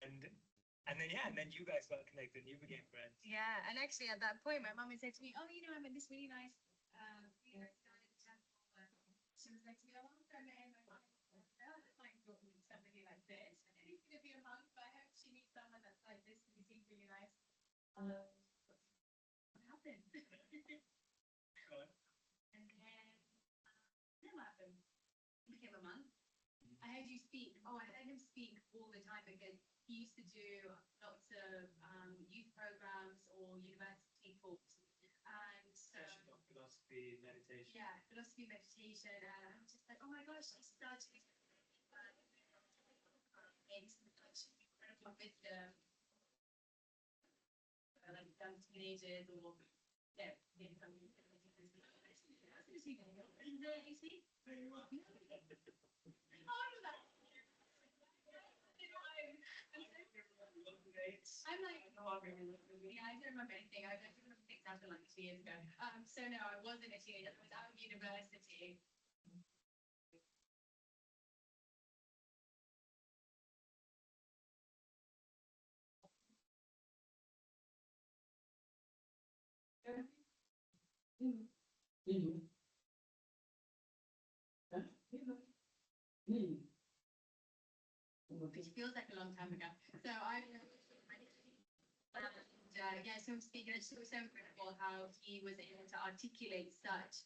and then yeah, and then you guys got connected and you became friends. Yeah, and actually at that point, my mum had said to me, "Oh, you know, I'm in this really nice, university down in the temple." And she was like to me, "Oh, I'm going to end my life. I might not meet somebody like this. And then he's going to be a monk, but I hope she meets someone that's like this because he seems really nice." What happened? Go on. And then what happened? He became a monk. I heard you speak. Oh, I heard him speak all the time because he used to do lots of youth programs or university talks. And so, Session on philosophy, meditation. yeah, philosophy, meditation. And I'm just like, oh my gosh, he's such incredible wisdom. Like young teenagers or yeah, you see? I'm like, yeah, I don't remember anything. I don't remember things happened like 2 years ago. So no, I wasn't a teenager. I was out of university. Which feels like a long time ago. So yeah, so speaking, it's so incredible how he was able to articulate such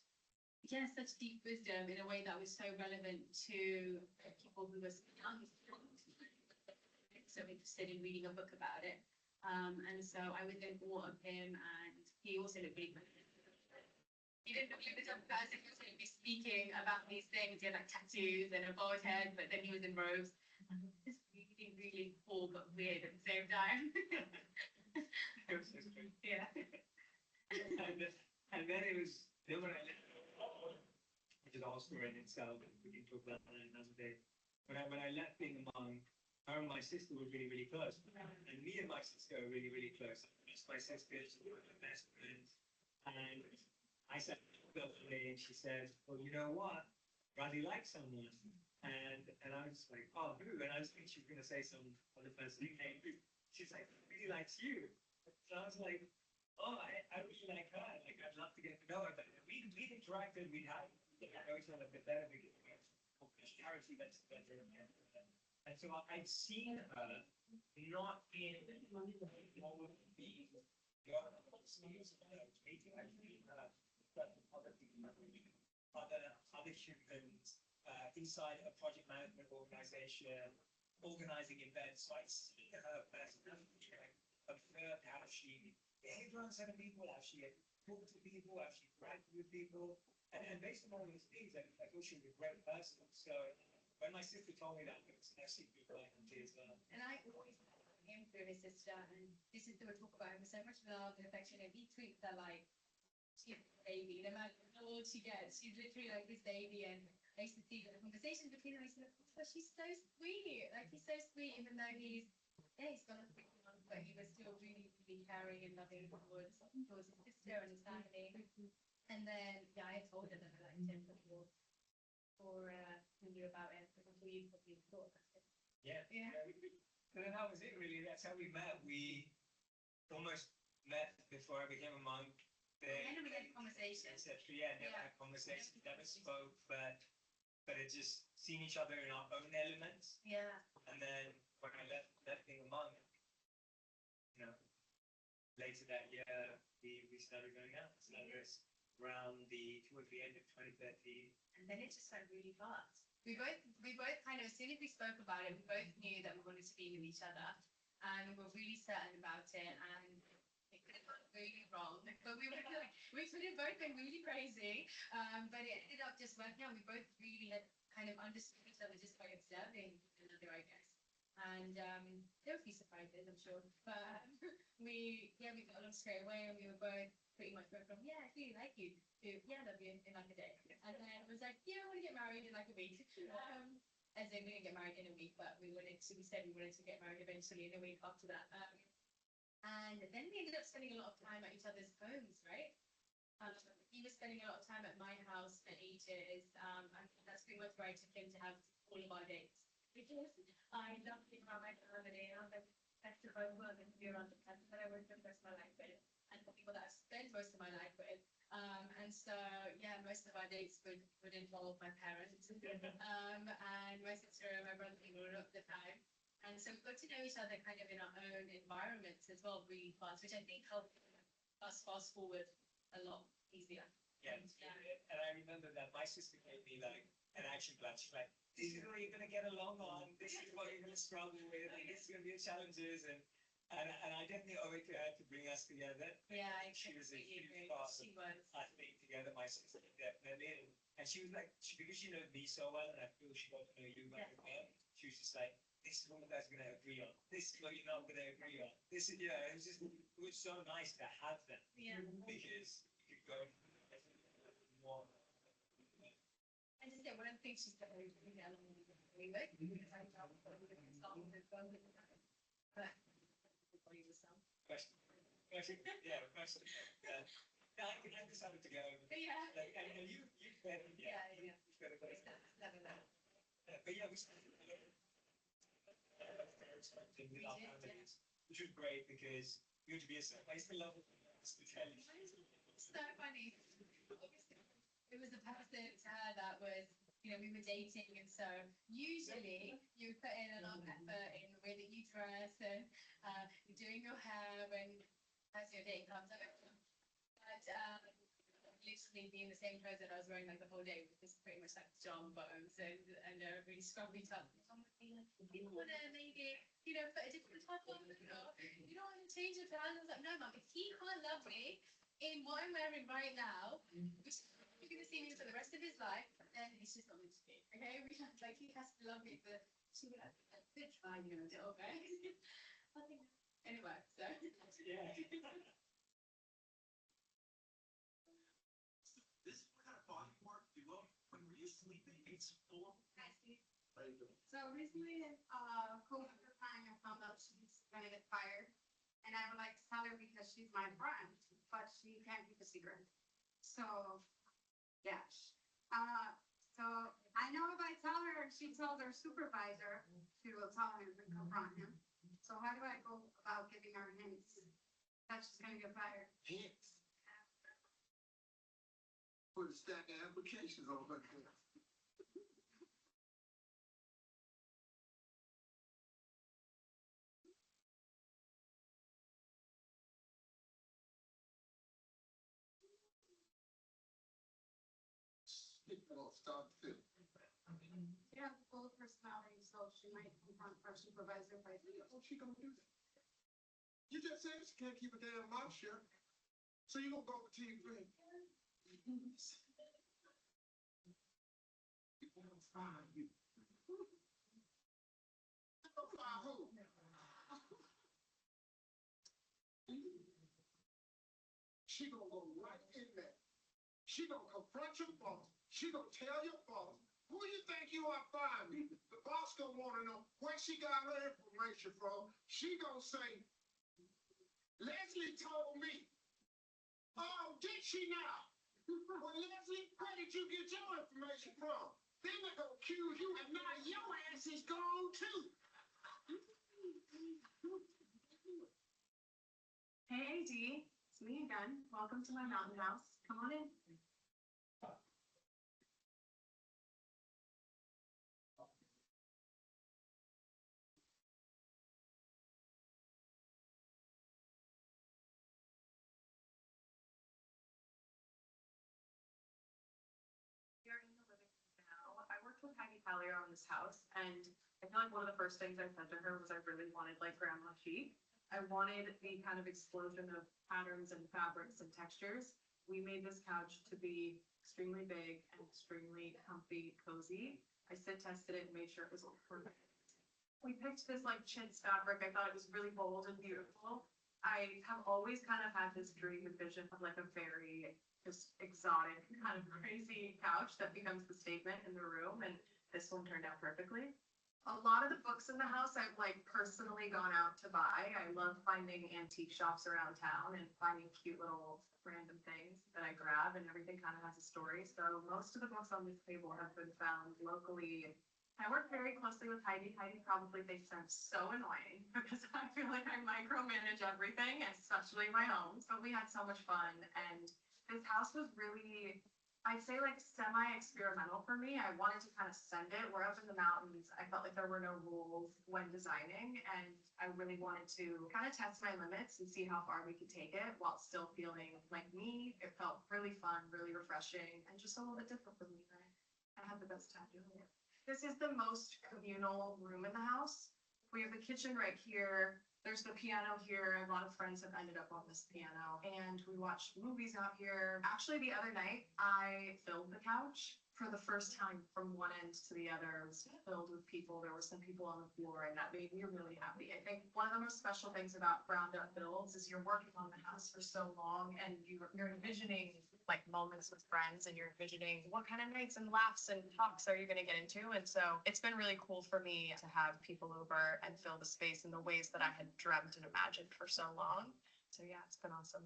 deep wisdom in a way that was so relevant to people who were young, so interested in reading a book about it. And so I was in awe of him, and he also looked really good. He didn't look like the type of person who was going to be speaking about these things. He had like tattoos and a bald head, but then he was in robes. It's really, really cool, but weird at the same time. It was so strange. Yeah. And then it was, then when I left, which is a whole story in itself, and we can talk about that another day. When I left being a monk, her and my sister were really, really close. And me and my sister are really, really close. My sister is one of my best friends. And I said to her one day, and she said, "Well, you know what? Radhi likes someone." And I was like, "Oh, who?" And I was thinking she was going to say some other person who came. She's like, "Really likes you." So I was like, "Oh, I really like her. Like, I'd love to get to know her." But we'd interacted, we'd had get to know each other a bit better because we had charity events together. And so I'd seen her not in what would be the meeting, actually, other people, other humans inside a project management organization, organizing events. So I'd seen her personality, observed how she behaved around certain people, how she talked to people, how she interacted with people. And based on all these things, I thought she was a great person. So when my sister told me that, it was actually good like as well. And I always him through his sister, and his sister would talk about him with so much love and affection, and he treats her like she's a baby. No matter how old she gets, she's literally like his baby. And I used to see the conversations between them. I said, "Oh, she's so sweet. Like he's so sweet, even though he's gone off on, but he was still really, really caring and loving towards his sister and his family." And then yeah, I told her that I liked him before who knew about him until you probably thought about it. Yeah. Yeah. And then that was it, really. That's how we met. We almost met before I became a monk. And we had conversations. Yeah, never had conversations, never spoke, but it just seen each other in our own elements. Yeah. And then when I left being a monk, you know, later that year, we started going out. So that was towards the end of 2013. And then it just went really fast. We both kind of, as soon as we spoke about it, we both knew that we wanted to be with each other, and we were really certain about it. And it could have gone really wrong, but we could have both been really crazy. But it ended up just working out. We both really had kind of understood each other just by observing one another, I guess. And there were a few surprises, I'm sure, but we got along straight away, and we were both pretty much went from, "Yeah, I really like you," to, "Yeah, I love you," in like a day. And then it was like, "Yeah, I want to get married in like a week." As in, we didn't get married in a week, but we said we wanted to get married eventually in a week after that. And then we ended up spending a lot of time at each other's homes, right? He was spending a lot of time at my house for ages. And that's pretty much where I took him to have all of our dates. because I love thinking about my family and the best of both worlds and be around the people that I work with most of my life with and the people that I've spent most of my life with. And so, yeah, most of our dates would involve my parents, and my sister and my brother-in-law at the time. And so we got to know each other kind of in our own environments as well, really fast, which I think helped us fast forward a lot easier. Yeah, and I remember that my sister gave me like an action plan. She's like, "This is what you're gonna get along on. This is what you're gonna struggle with. And this is gonna be your challenges." And I definitely owe it to her to bring us together. Yeah, I She was a completely huge agree. part She of was. us being together. My sister definitely, and she was like, because she knows me so well, and I feel she got to know you very well. She was just like, "This is what you guys are gonna agree on. This is what you're not gonna agree on. This is it was so nice to have them Yeah. because you could go more." And just one of the things she's done really well with, because I felt that we could start with both of them. But everybody was some. Question. Yeah, question. Yeah. Yeah, I decided to go. Yeah. Like, and you better, Yeah. you better. It's never that. But yeah, we started with our families, which was great because you had to be a certain place to love hospitality. So funny. It was the person to her that was, we were dating, and so usually you put in a lot of effort in the way that you dress and doing your hair when as your date comes over. But literally being the same clothes that I was wearing like the whole day, which is pretty much like John bottoms and a really scruffy top. You want to maybe, put a different top on, you don't want to change your plans. I was like, no, mum, if he can't love me in what I'm wearing right now, which you're going to see me for the rest of his life, then it's just not meant to be. Okay, like he has to love me, but she would have to try, a little bit. I think anyway, so Yeah. This is what kind of body work duo. When were you sleeping? It's full. I see. How you doing? So recently, coworker time, I found out she's gonna get fired, and I would like to tell her because she's my friend, but she can't keep a secret. So, yeah. So I know if I tell her, she tells her supervisor, she will tell him and confront him. So how do I go about giving her hints that she's gonna get fired? Hints. Put a stack of applications on her desk. It won't start to. She has full personality, so she might confront her supervisor by. How's she gonna do that? You just said she can't keep a damn mouth shut. So you gonna go over to your friend? People will fire you. Don't fire who? She gonna go right in there. She gonna confront your boss. She gonna tell your boss, who you think you are firing me? The boss gonna wanna know where she got her information from. She gonna say, Leslie told me. Oh, did she now? Well, Leslie, where did you get your information from? Then they gonna accuse you, and now your ass is gone too. Hey, AD, it's me again. Welcome to my mountain house. Come on in. We are in the living room now. I worked with Heidi Collier on this house, and I feel like one of the first things I said to her was I really wanted like grandma chic. I wanted the kind of explosion of patterns and fabrics and textures. We made this couch to be extremely big and extremely comfy, cozy. I sit tested it and made sure it was all perfect. We picked this like chintz fabric. I thought it was really bold and beautiful. I have always kind of had this dream and vision of like a very just exotic, kind of crazy couch that becomes the statement in the room, and this one turned out perfectly. A lot of the books in the house I've like personally gone out to buy. I love finding antique shops around town and finding cute little random things that I grab, and everything kind of has a story. So most of the books on this table have been found locally I work very closely with Heidi. Heidi probably thinks I'm so annoying because I feel like I micromanage everything, especially my home. But we had so much fun, and this house was really, I'd say, like semi-experimental for me. I wanted to kind of send it. We're up in the mountains. I felt like there were no rules when designing, and I really wanted to kind of test my limits and see how far we could take it while still feeling like me. It felt really fun, really refreshing, and just a little bit different for me. I had the best time doing it. This is the most communal room in the house. We have the kitchen right here. There's the piano here. A lot of friends have ended up on this piano. And we watched movies out here. Actually, the other night, I filled the couch for the first time from one end to the other. It was filled with people. There were some people on the floor, and that made me really happy. I think one of the most special things about ground up builds is you're working on the house for so long, and you're envisioning like moments with friends, and you're envisioning what kind of nights and laughs and talks are you going to get into. And so it's been really cool for me to have people over and fill the space in the ways that I had dreamt and imagined for so long. So yeah, it's been awesome.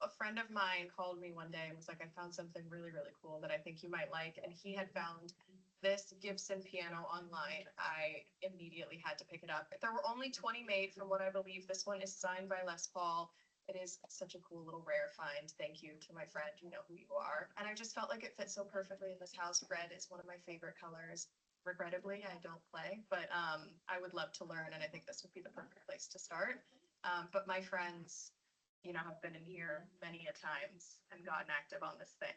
A friend of mine called me one day and was like, I found something really, really cool that I think you might like. And he had found this Gibson piano online. I immediately had to pick it up. There were only 20 made from what I believe. This one is signed by Les Paul. It is such a cool little rare find. Thank you to my friend. You know who you are. And I just felt like it fit so perfectly in this house. Red is one of my favorite colors. Regrettably, I don't play, but I would love to learn, and I think this would be the perfect place to start. But my friends, have been in here many a times and gotten active on this thing.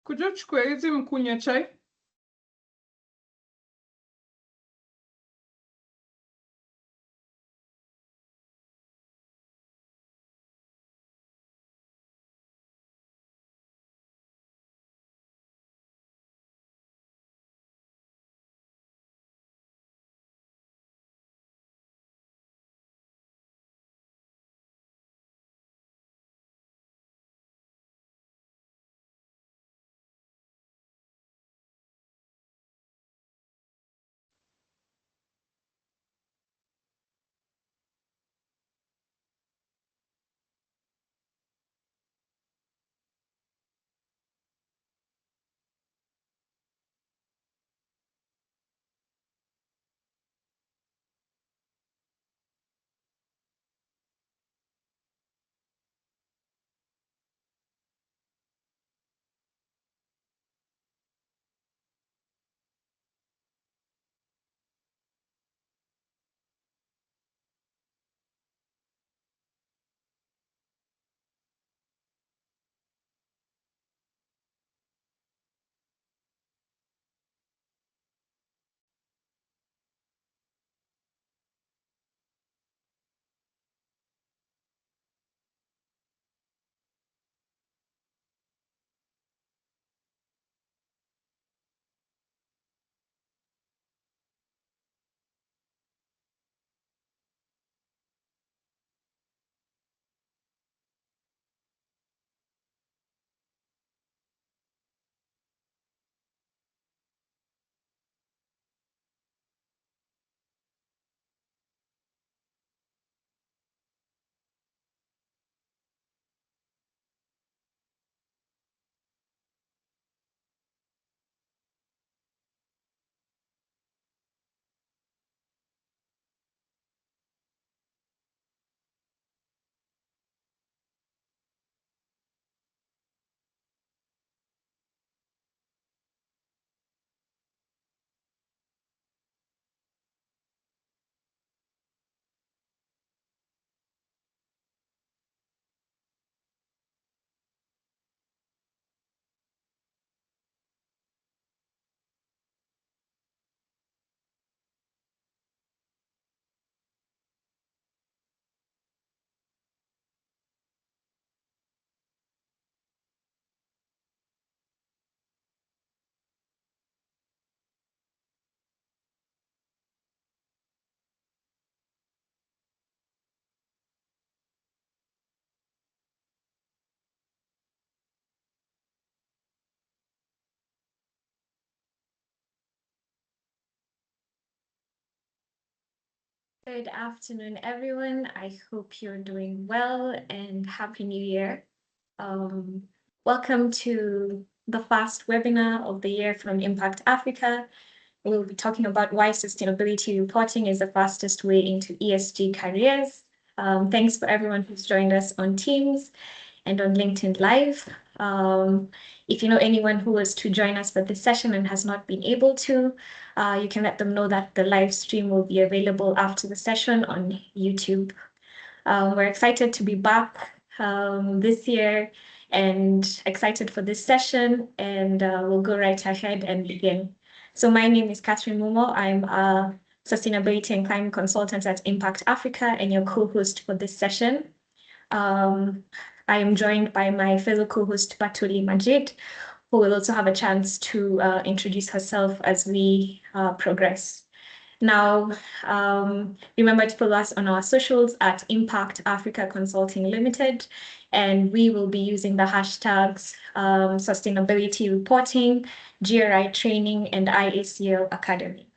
Kuja uchukue hizi mkunywe chai. Good afternoon, everyone. I hope you're doing well and Happy New Year. Welcome to the first webinar of the year from Impact Africa. We'll be talking about why sustainability reporting is the fastest way into ESG careers. Thanks for everyone who's joined us on Teams and on LinkedIn Live. If you know anyone who was to join us for this session and has not been able to, you can let them know that the live stream will be available after the session on YouTube. We're excited to be back this year and excited for this session, and we'll go right ahead and begin. So my name is Catherine Mumo. I'm a sustainability and climate consultant at Impact Africa and your co-host for this session. I am joined by my fellow co-host Batuli Majid, who will also have a chance to introduce herself as we progress. Now, remember to follow us on our socials at Impact Africa Consulting Limited, and we will be using the hashtags sustainability reporting, GRI training, and IACL Academy.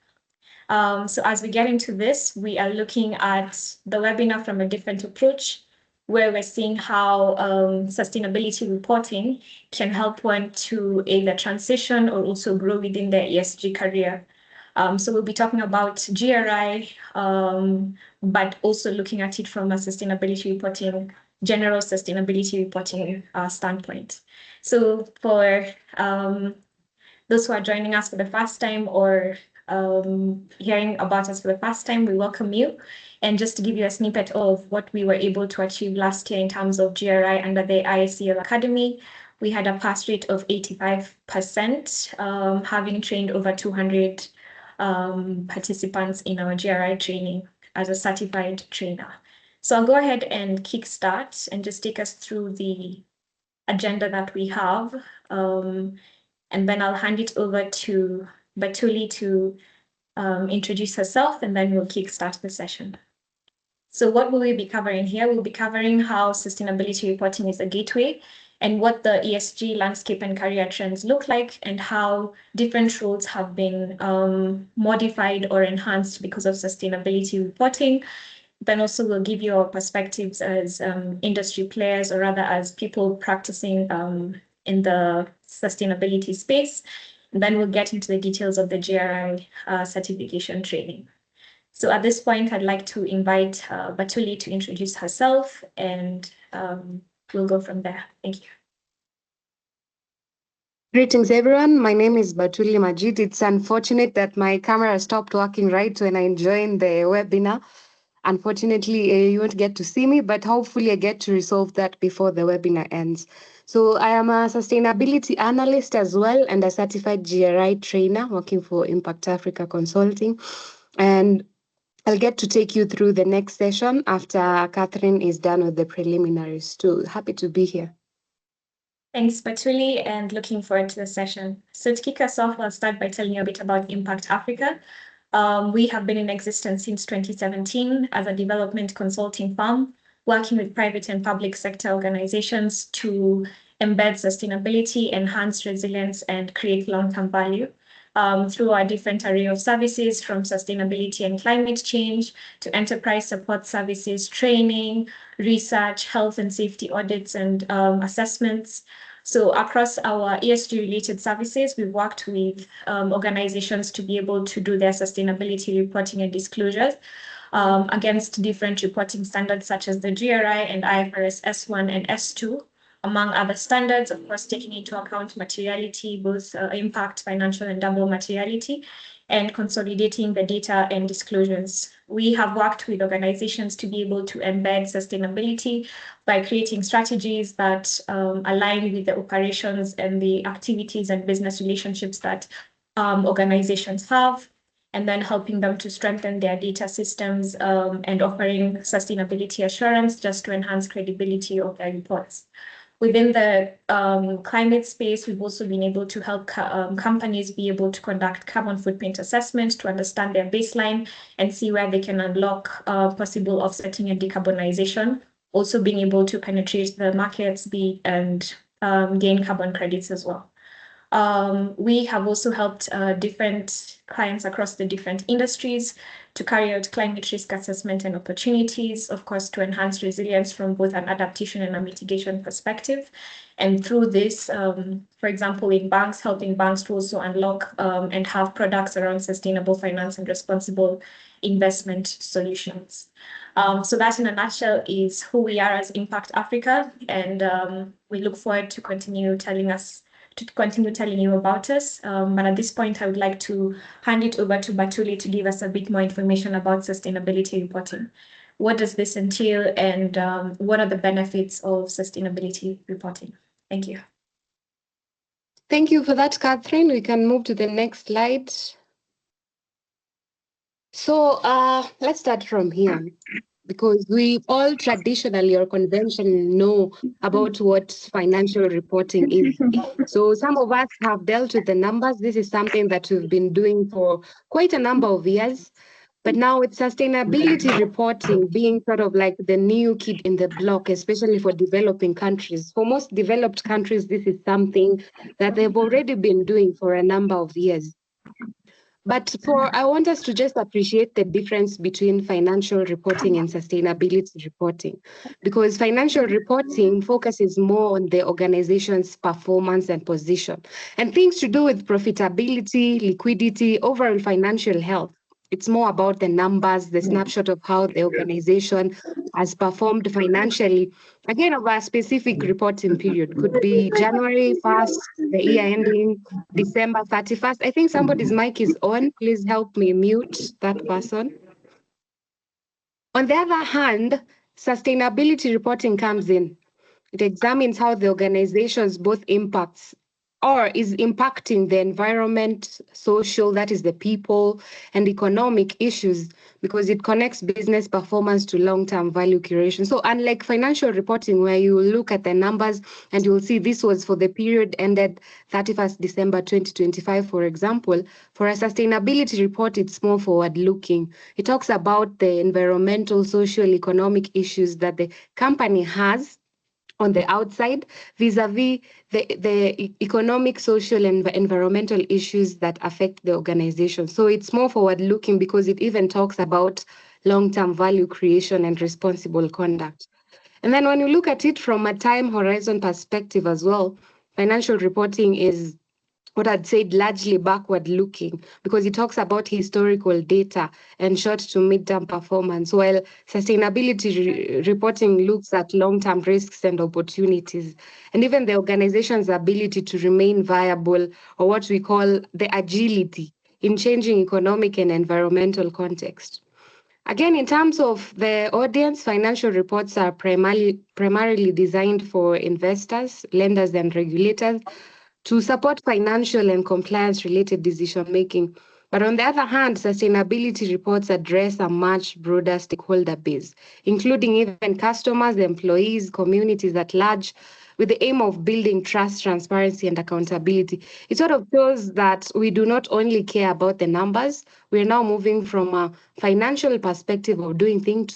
So as we get into this, we are looking at the webinar from a different approach, where we're seeing how sustainability reporting can help one to either transition or also grow within their ESG career. So we'll be talking about GRI, but also looking at it from a sustainability reporting, general sustainability reporting standpoint. So for those who are joining us for the first time or hearing about us for the first time, we welcome you. And just to give you a snippet of what we were able to achieve last year in terms of GRI under the IACL Academy, we had a pass rate of 85%, having trained over 200 participants in our GRI training as a certified trainer. So I'll go ahead and kickstart and just take us through the agenda that we have. And then I'll hand it over to Batuli to introduce herself, and then we'll kickstart the session. So what will we be covering here? We'll be covering how sustainability reporting is a gateway and what the ESG landscape and career trends look like and how different roles have been modified or enhanced because of sustainability reporting. Then also we'll give you our perspectives as industry players, or rather as people practicing in the sustainability space. And then we'll get into the details of the GRI certification training. So at this point, I'd like to invite Batuli to introduce herself, and we'll go from there. Thank you. Greetings, everyone. My name is Batuli Majid. It's unfortunate that my camera stopped working right when I joined the webinar. Unfortunately, you won't get to see me, but hopefully I get to resolve that before the webinar ends. So I am a sustainability analyst as well and a certified GRI trainer working for Impact Africa Consulting. And I'll get to take you through the next session after Catherine is done with the preliminaries too. Happy to be here. Thanks, Batuli, and looking forward to the session. So to kick us off, I'll start by telling you a bit about Impact Africa. We have been in existence since 2017 as a development consulting firm, working with private and public sector organizations to embed sustainability, enhance resilience, and create long-term value. Through our different array of services, from sustainability and climate change to enterprise support services, training, research, health and safety audits, and assessments. So across our ESG-related services, we've worked with organizations to be able to do their sustainability reporting and disclosures against different reporting standards such as the GRI and IFRS S1 and S2, among other standards, of course, taking into account materiality, both impact, financial, and double materiality, and consolidating the data and disclosures. We have worked with organizations to be able to embed sustainability by creating strategies that align with the operations and the activities and business relationships that organizations have, and then helping them to strengthen their data systems and offering sustainability assurance just to enhance credibility of their reports. Within the climate space, we've also been able to help companies be able to conduct carbon footprint assessment to understand their baseline and see where they can unlock possible offsetting and decarbonization. Also being able to penetrate the markets and gain carbon credits as well. We have also helped different clients across the different industries to carry out climate risk assessment and opportunities, of course, to enhance resilience from both an adaptation and a mitigation perspective. And through this, for example, in banks, helping banks to also unlock and have products around sustainable finance and responsible investment solutions. So that in a nutshell is who we are as Impact Africa, and we look forward to continue telling you about us. But at this point, I would like to hand it over to Batuli to give us a bit more information about sustainability reporting. What does this entail, and what are the benefits of sustainability reporting? Thank you. Thank you for that, Catherine. We can move to the next slide. So let's start from here, because we all traditionally or conventionally know about what financial reporting is. So some of us have dealt with the numbers. This is something that we've been doing for quite a number of years. But now with sustainability reporting being sort of like the new kid in the block, especially for developing countries. For most developed countries, this is something that they've already been doing for a number of years. But I want us to just appreciate the difference between financial reporting and sustainability reporting, because financial reporting focuses more on the organization's performance and position, and things to do with profitability, liquidity, overall financial health. It's more about the numbers, the snapshot of how the organization has performed financially, again, over a specific reporting period. Could be January 1st, the year ending December 31st. I think somebody's mic is on. Please help me mute that person. On the other hand, sustainability reporting comes in. It examines how the organization's both impacts or is impacting the environment, social, that is the people, and economic issues because it connects business performance to long-term value creation. So unlike financial reporting where you look at the numbers and you'll see this was for the period ended 31st December 2025, for example, for a sustainability report, it's more forward-looking. It talks about the environmental, social, economic issues that the company has on the outside vis-a-vis the economic, social, and environmental issues that affect the organization. So it's more forward-looking because it even talks about long-term value creation and responsible conduct. And then when you look at it from a time horizon perspective as well, financial reporting is what I'd say largely backward looking because it talks about historical data and short to mid-term performance, while sustainability reporting looks at long-term risks and opportunities, and even the organization's ability to remain viable, or what we call the agility in changing economic and environmental context. Again, in terms of the audience, financial reports are primarily designed for investors, lenders, and regulators to support financial and compliance related decision making. But on the other hand, sustainability reports address a much broader stakeholder base, including even customers, employees, communities at large, with the aim of building trust, transparency, and accountability. It sort of shows that we do not only care about the numbers, we're now moving from a financial perspective of doing things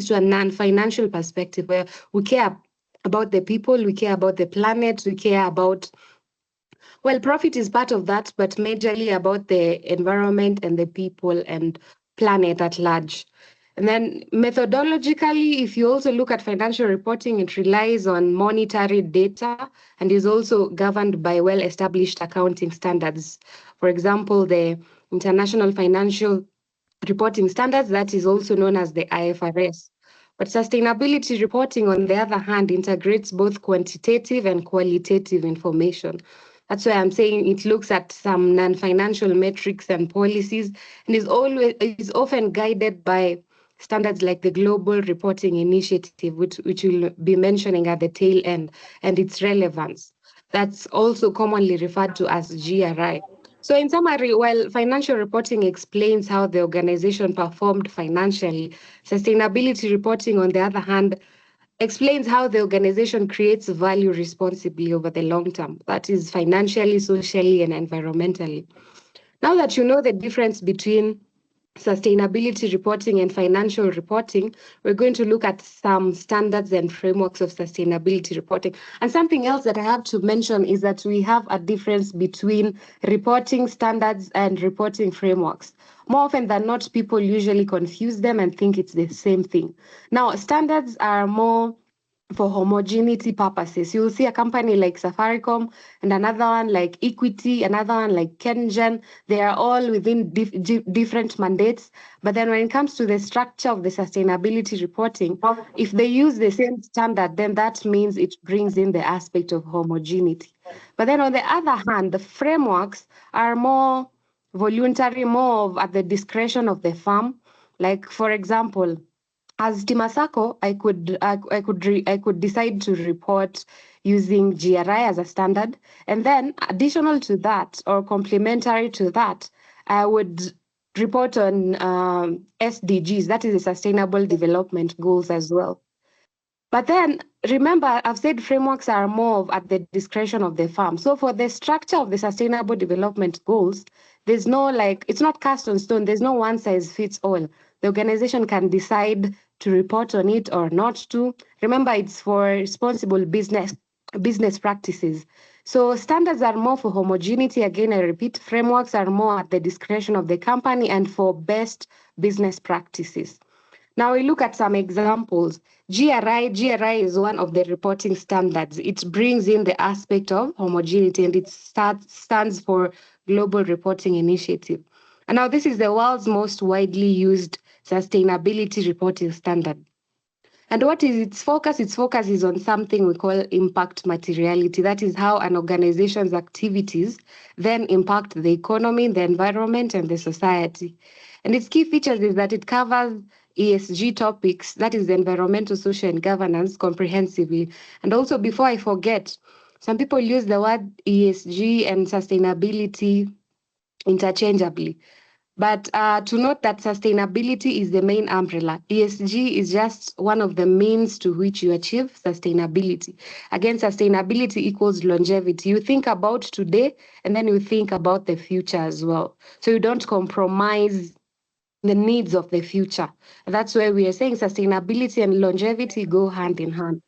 to a non financial perspective where we care about the people, we care about the planet, we care about well, profit is part of that, but majorly about the environment and the people and planet at large. And then methodologically, if you also look at financial reporting, it relies on monetary data and is also governed by well-established accounting standards. For example, the International Financial Reporting Standards, that is also known as the IFRS. But sustainability reporting, on the other hand, integrates both quantitative and qualitative information. That's why I'm saying it looks at some non-financial metrics and policies and is often guided by standards like the Global Reporting Initiative, which we'll be mentioning at the tail end, and its relevance. That's also commonly referred to as GRI. So in summary, while financial reporting explains how the organization performed financially, sustainability reporting, on the other hand, explains how the organization creates value responsibly over the long term, that is financially, socially, and environmentally. Now that you know the difference between sustainability reporting and financial reporting, we're going to look at some standards and frameworks of sustainability reporting. And something else that I have to mention is that we have a difference between reporting standards and reporting frameworks. More often than not, people usually confuse them and think it's the same thing. Now, standards are more for homogeneity purposes. You'll see a company like Safaricom and another one like Equity, another one like Kengen. They are all within different mandates. But then when it comes to the structure of the sustainability reporting, if they use the same standard, then that means it brings in the aspect of homogeneity. But then on the other hand, the frameworks are more voluntary, more at the discretion of the firm. Like, for example, as Timasako, I could decide to report using GRI as a standard, and then additional to that or complementary to that, I would report on SDGs, that is the Sustainable Development Goals as well. But then remember, I've said frameworks are more at the discretion of the firm. So for the structure of the Sustainable Development Goals, there's no it's not cast on stone. There's no one size fits all. The organization can decide to report on it or not to. Remember, it's for responsible business practices. So standards are more for homogeneity. Again, I repeat, frameworks are more at the discretion of the company and for best business practices. Now we look at some examples. GRI is one of the reporting standards. It brings in the aspect of homogeneity and it stands for Global Reporting Initiative. And now this is the world's most widely used sustainability reporting standard. And what is its focus? Its focus is on something we call impact materiality. That is how an organization's activities then impact the economy, the environment, and the society. And its key features is that it covers ESG topics, that is environmental, social, and governance, comprehensively. And also, before I forget, some people use the word ESG and sustainability interchangeably. But to note that sustainability is the main umbrella. ESG is just one of the means to which you achieve sustainability. Again, sustainability equals longevity. You think about today and then you think about the future as well. So you don't compromise the needs of the future. That's why we are saying sustainability and longevity go hand in hand.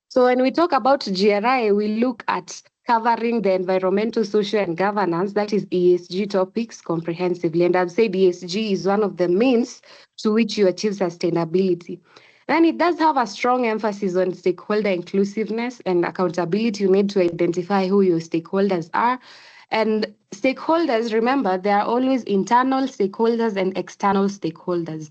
So when we talk about GRI, we look at covering the environmental, social, and governance, that is ESG topics comprehensively. And I've said ESG is one of the means to which you achieve sustainability. Then it does have a strong emphasis on stakeholder inclusiveness and accountability. You need to identify who your stakeholders are. And stakeholders, remember, there are always internal stakeholders and external stakeholders.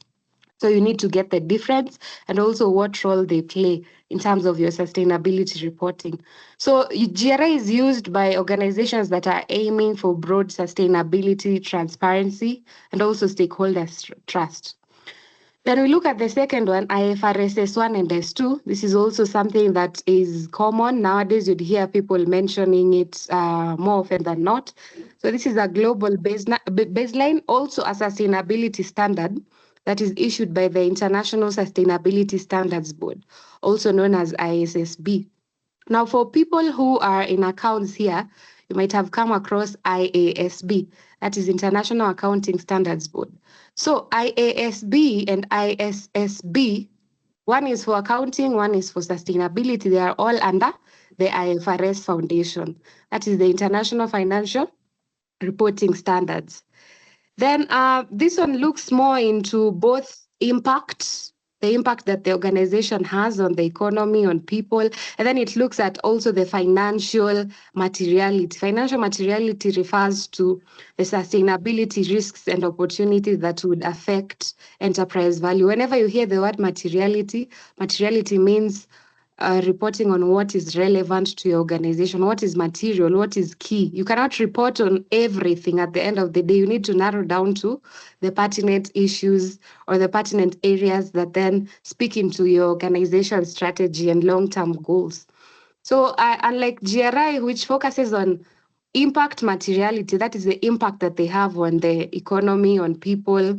So you need to get the difference and also what role they play in terms of your sustainability reporting. So GRI is used by organizations that are aiming for broad sustainability, transparency, and also stakeholder trust. Then we look at the second one, IFRS S1 and S2. This is also something that is common. Nowadays, you'd hear people mentioning it more often than not. So this is a global baseline, also a sustainability standard that is issued by the International Sustainability Standards Board, also known as ISSB. Now, for people who are in accounts here, you might have come across IASB, that is International Accounting Standards Board. So IASB and ISSB, one is for accounting, one is for sustainability. They are all under the IFRS Foundation. That is the International Financial Reporting Standards. Then this one looks more into both impact, the impact that the organization has on the economy, on people, and then it looks at also the financial materiality. Financial materiality refers to the sustainability risks and opportunities that would affect enterprise value. Whenever you hear the word materiality, materiality means reporting on what is relevant to your organization, what is material, what is key. You cannot report on everything at the end of the day. You need to narrow down to the pertinent issues or the pertinent areas that then speak into your organization strategy and long-term goals. So unlike GRI, which focuses on impact materiality, that is the impact that they have on the economy, on people,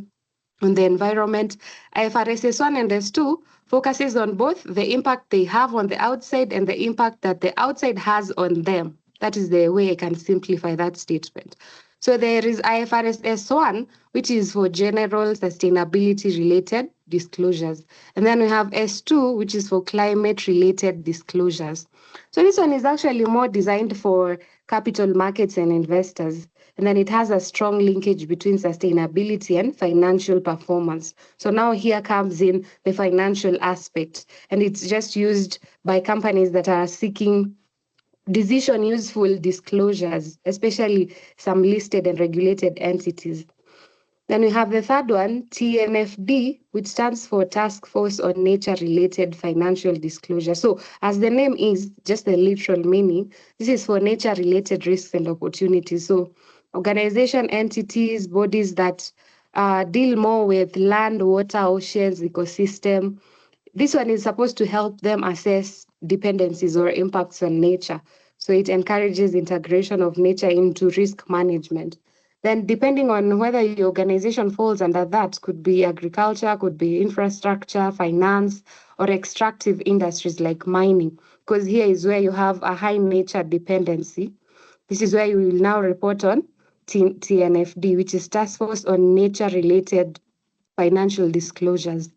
on the environment, IFRS S1 and S2 focuses on both the impact they have on the outside and the impact that the outside has on them. That is the way I can simplify that statement. So there is IFRS S1, which is for general sustainability related disclosures. And then we have S2, which is for climate related disclosures. So this one is actually more designed for capital markets and investors. And then it has a strong linkage between sustainability and financial performance. So now here comes in the financial aspect, and it's just used by companies that are seeking decision useful disclosures, especially some listed and regulated entities. Then we have the third one, TNFD, which stands for Task Force on Nature-Related Financial Disclosure. So as the name is, just the literal meaning, this is for nature-related risks and opportunities. So organization, entities, bodies that deal more with land, water, oceans, ecosystem. This one is supposed to help them assess dependencies or impacts on nature. So it encourages integration of nature into risk management. Then depending on whether your organization falls under that, could be agriculture, could be infrastructure, finance, or extractive industries like mining, because here is where you have a high nature dependency. This is where you will now report on TNFD, which is Task Force on Nature-Related Financial Disclosures.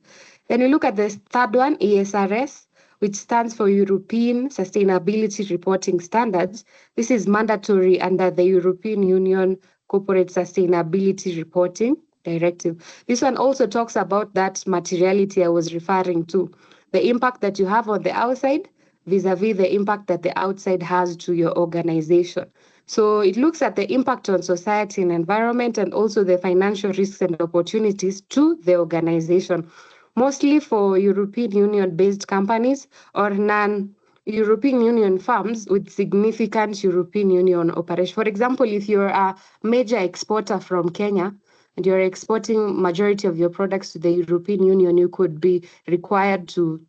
Then we look at the third one, ESRS, which stands for European Sustainability Reporting Standards. This is mandatory under the European Union Corporate Sustainability Reporting Directive. This one also talks about that materiality I was referring to, the impact that you have on the outside vis-a-vis the impact that the outside has to your organization. So it looks at the impact on society and environment and also the financial risks and opportunities to the organization, mostly for European Union-based companies or non-European Union firms with significant European Union operation. For example, if you're a major exporter from Kenya, and you're exporting majority of your products to the European Union, you could be required to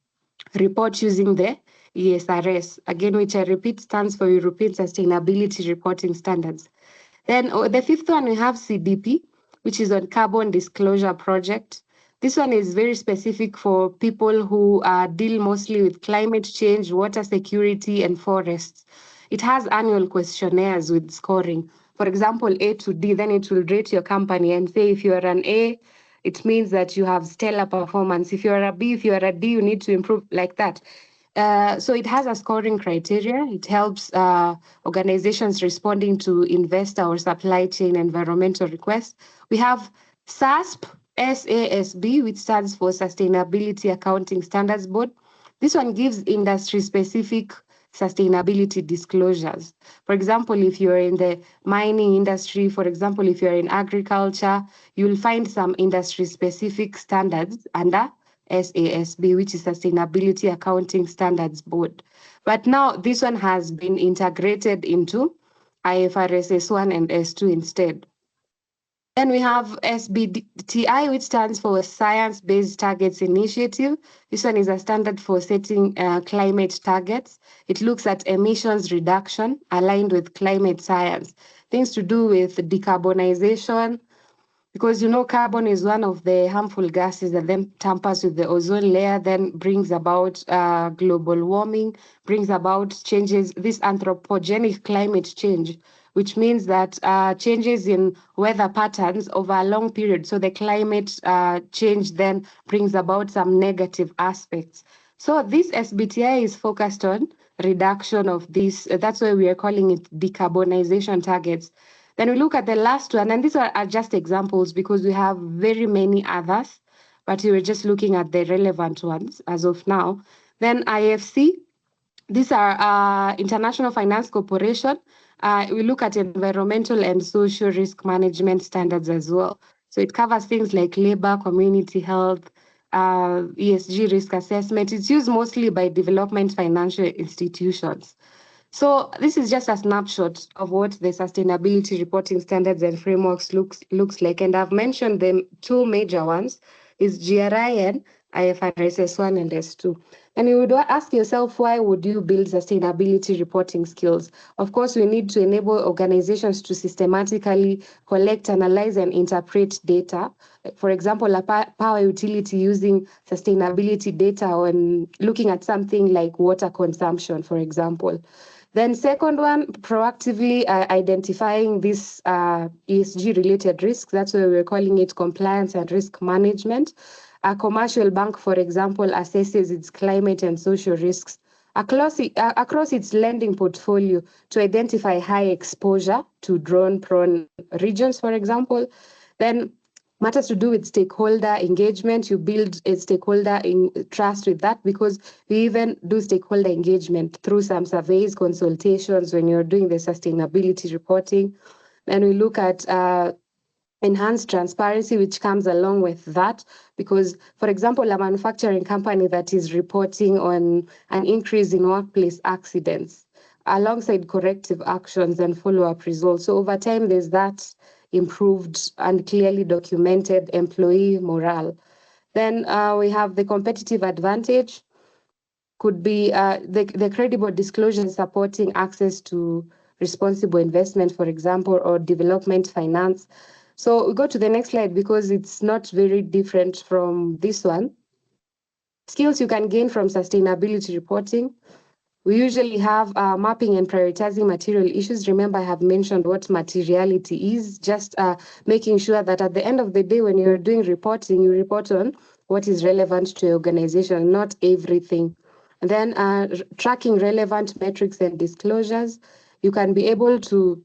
report using the ESRS, again, which I repeat stands for European Sustainability Reporting Standards. Then the fifth one, we have CDP, which is on Carbon Disclosure Project. This one is very specific for people who deal mostly with climate change, water security, and forests. It has annual questionnaires with scoring. For example, A to D, then it will rate your company and say if you're an A, it means that you have stellar performance. If you're a B, if you're a D, you need to improve, like that. So it has a scoring criteria. It helps organizations responding to investor or supply chain environmental requests. We have SASB, which stands for Sustainability Accounting Standards Board. This one gives industry-specific sustainability disclosures. For example, if you're in the mining industry, for example, if you're in agriculture, you'll find some industry-specific standards under SASB, which is Sustainability Accounting Standards Board. But now this one has been integrated into IFRS S1 and S2 instead. Then we have SBTI, which stands for Science-Based Targets Initiative. This one is a standard for setting climate targets. It looks at emissions reduction aligned with climate science, things to do with decarbonization, because carbon is one of the harmful gases that then tampers with the ozone layer, then brings about global warming, brings about changes, this anthropogenic climate change, which means that changes in weather patterns over a long period. So the climate change then brings about some negative aspects. So this SBTI is focused on reduction of this. That's why we are calling it decarbonization targets. Then we look at the last one, and these are just examples because we have very many others, but we were just looking at the relevant ones as of now. Then IFC, these are International Finance Corporation. We look at environmental and social risk management standards as well. So it covers things like labor, community health, ESG risk assessment. It's used mostly by development financial institutions. So this is just a snapshot of what the sustainability reporting standards and frameworks looks like. And I've mentioned the two major ones is GRI and IFRS S1 and S2. And you would ask yourself, why would you build sustainability reporting skills? Of course, we need to enable organizations to systematically collect, analyze, and interpret data. For example, a power utility using sustainability data when looking at something like water consumption, for example. Then second one, proactively identifying these ESG-related risks. That's why we're calling it compliance and risk management. A commercial bank, for example, assesses its climate and social risks across its lending portfolio to identify high exposure to drone-prone regions, for example. Then matters to do with stakeholder engagement. You build a stakeholder in trust with that, because we even do stakeholder engagement through some surveys, consultations when you're doing the sustainability reporting. And we look at enhanced transparency, which comes along with that, because, for example, a manufacturing company that is reporting on an increase in workplace accidents alongside corrective actions and follow-up results. So over time, there's that improved and clearly documented employee morale. Then we have the competitive advantage, could be the credible disclosure supporting access to responsible investment, for example, or development finance. So we go to the next slide because it's not very different from this one. Skills you can gain from sustainability reporting. We usually have mapping and prioritizing material issues. Remember, I have mentioned what materiality is, just making sure that at the end of the day, when you're doing reporting, you report on what is relevant to your organization, not everything. And then tracking relevant metrics and disclosures. You can be able to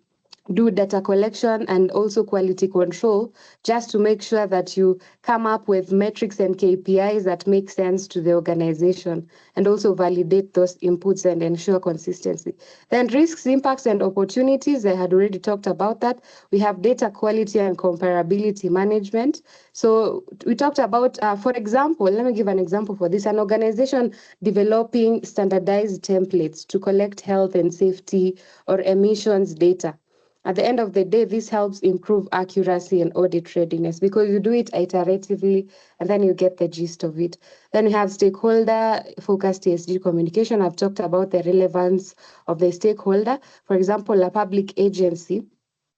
do data collection and also quality control, just to make sure that you come up with metrics and KPIs that make sense to the organization, and also validate those inputs and ensure consistency. Then risks, impacts, and opportunities, I had already talked about that. We have data quality and comparability management. So we talked about, for example, let me give an example for this, an organization developing standardized templates to collect health and safety or emissions data. At the end of the day, this helps improve accuracy and audit readiness because you do it iteratively and then you get the gist of it. Then we have stakeholder focused ESG communication. I've talked about the relevance of the stakeholder. For example, a public agency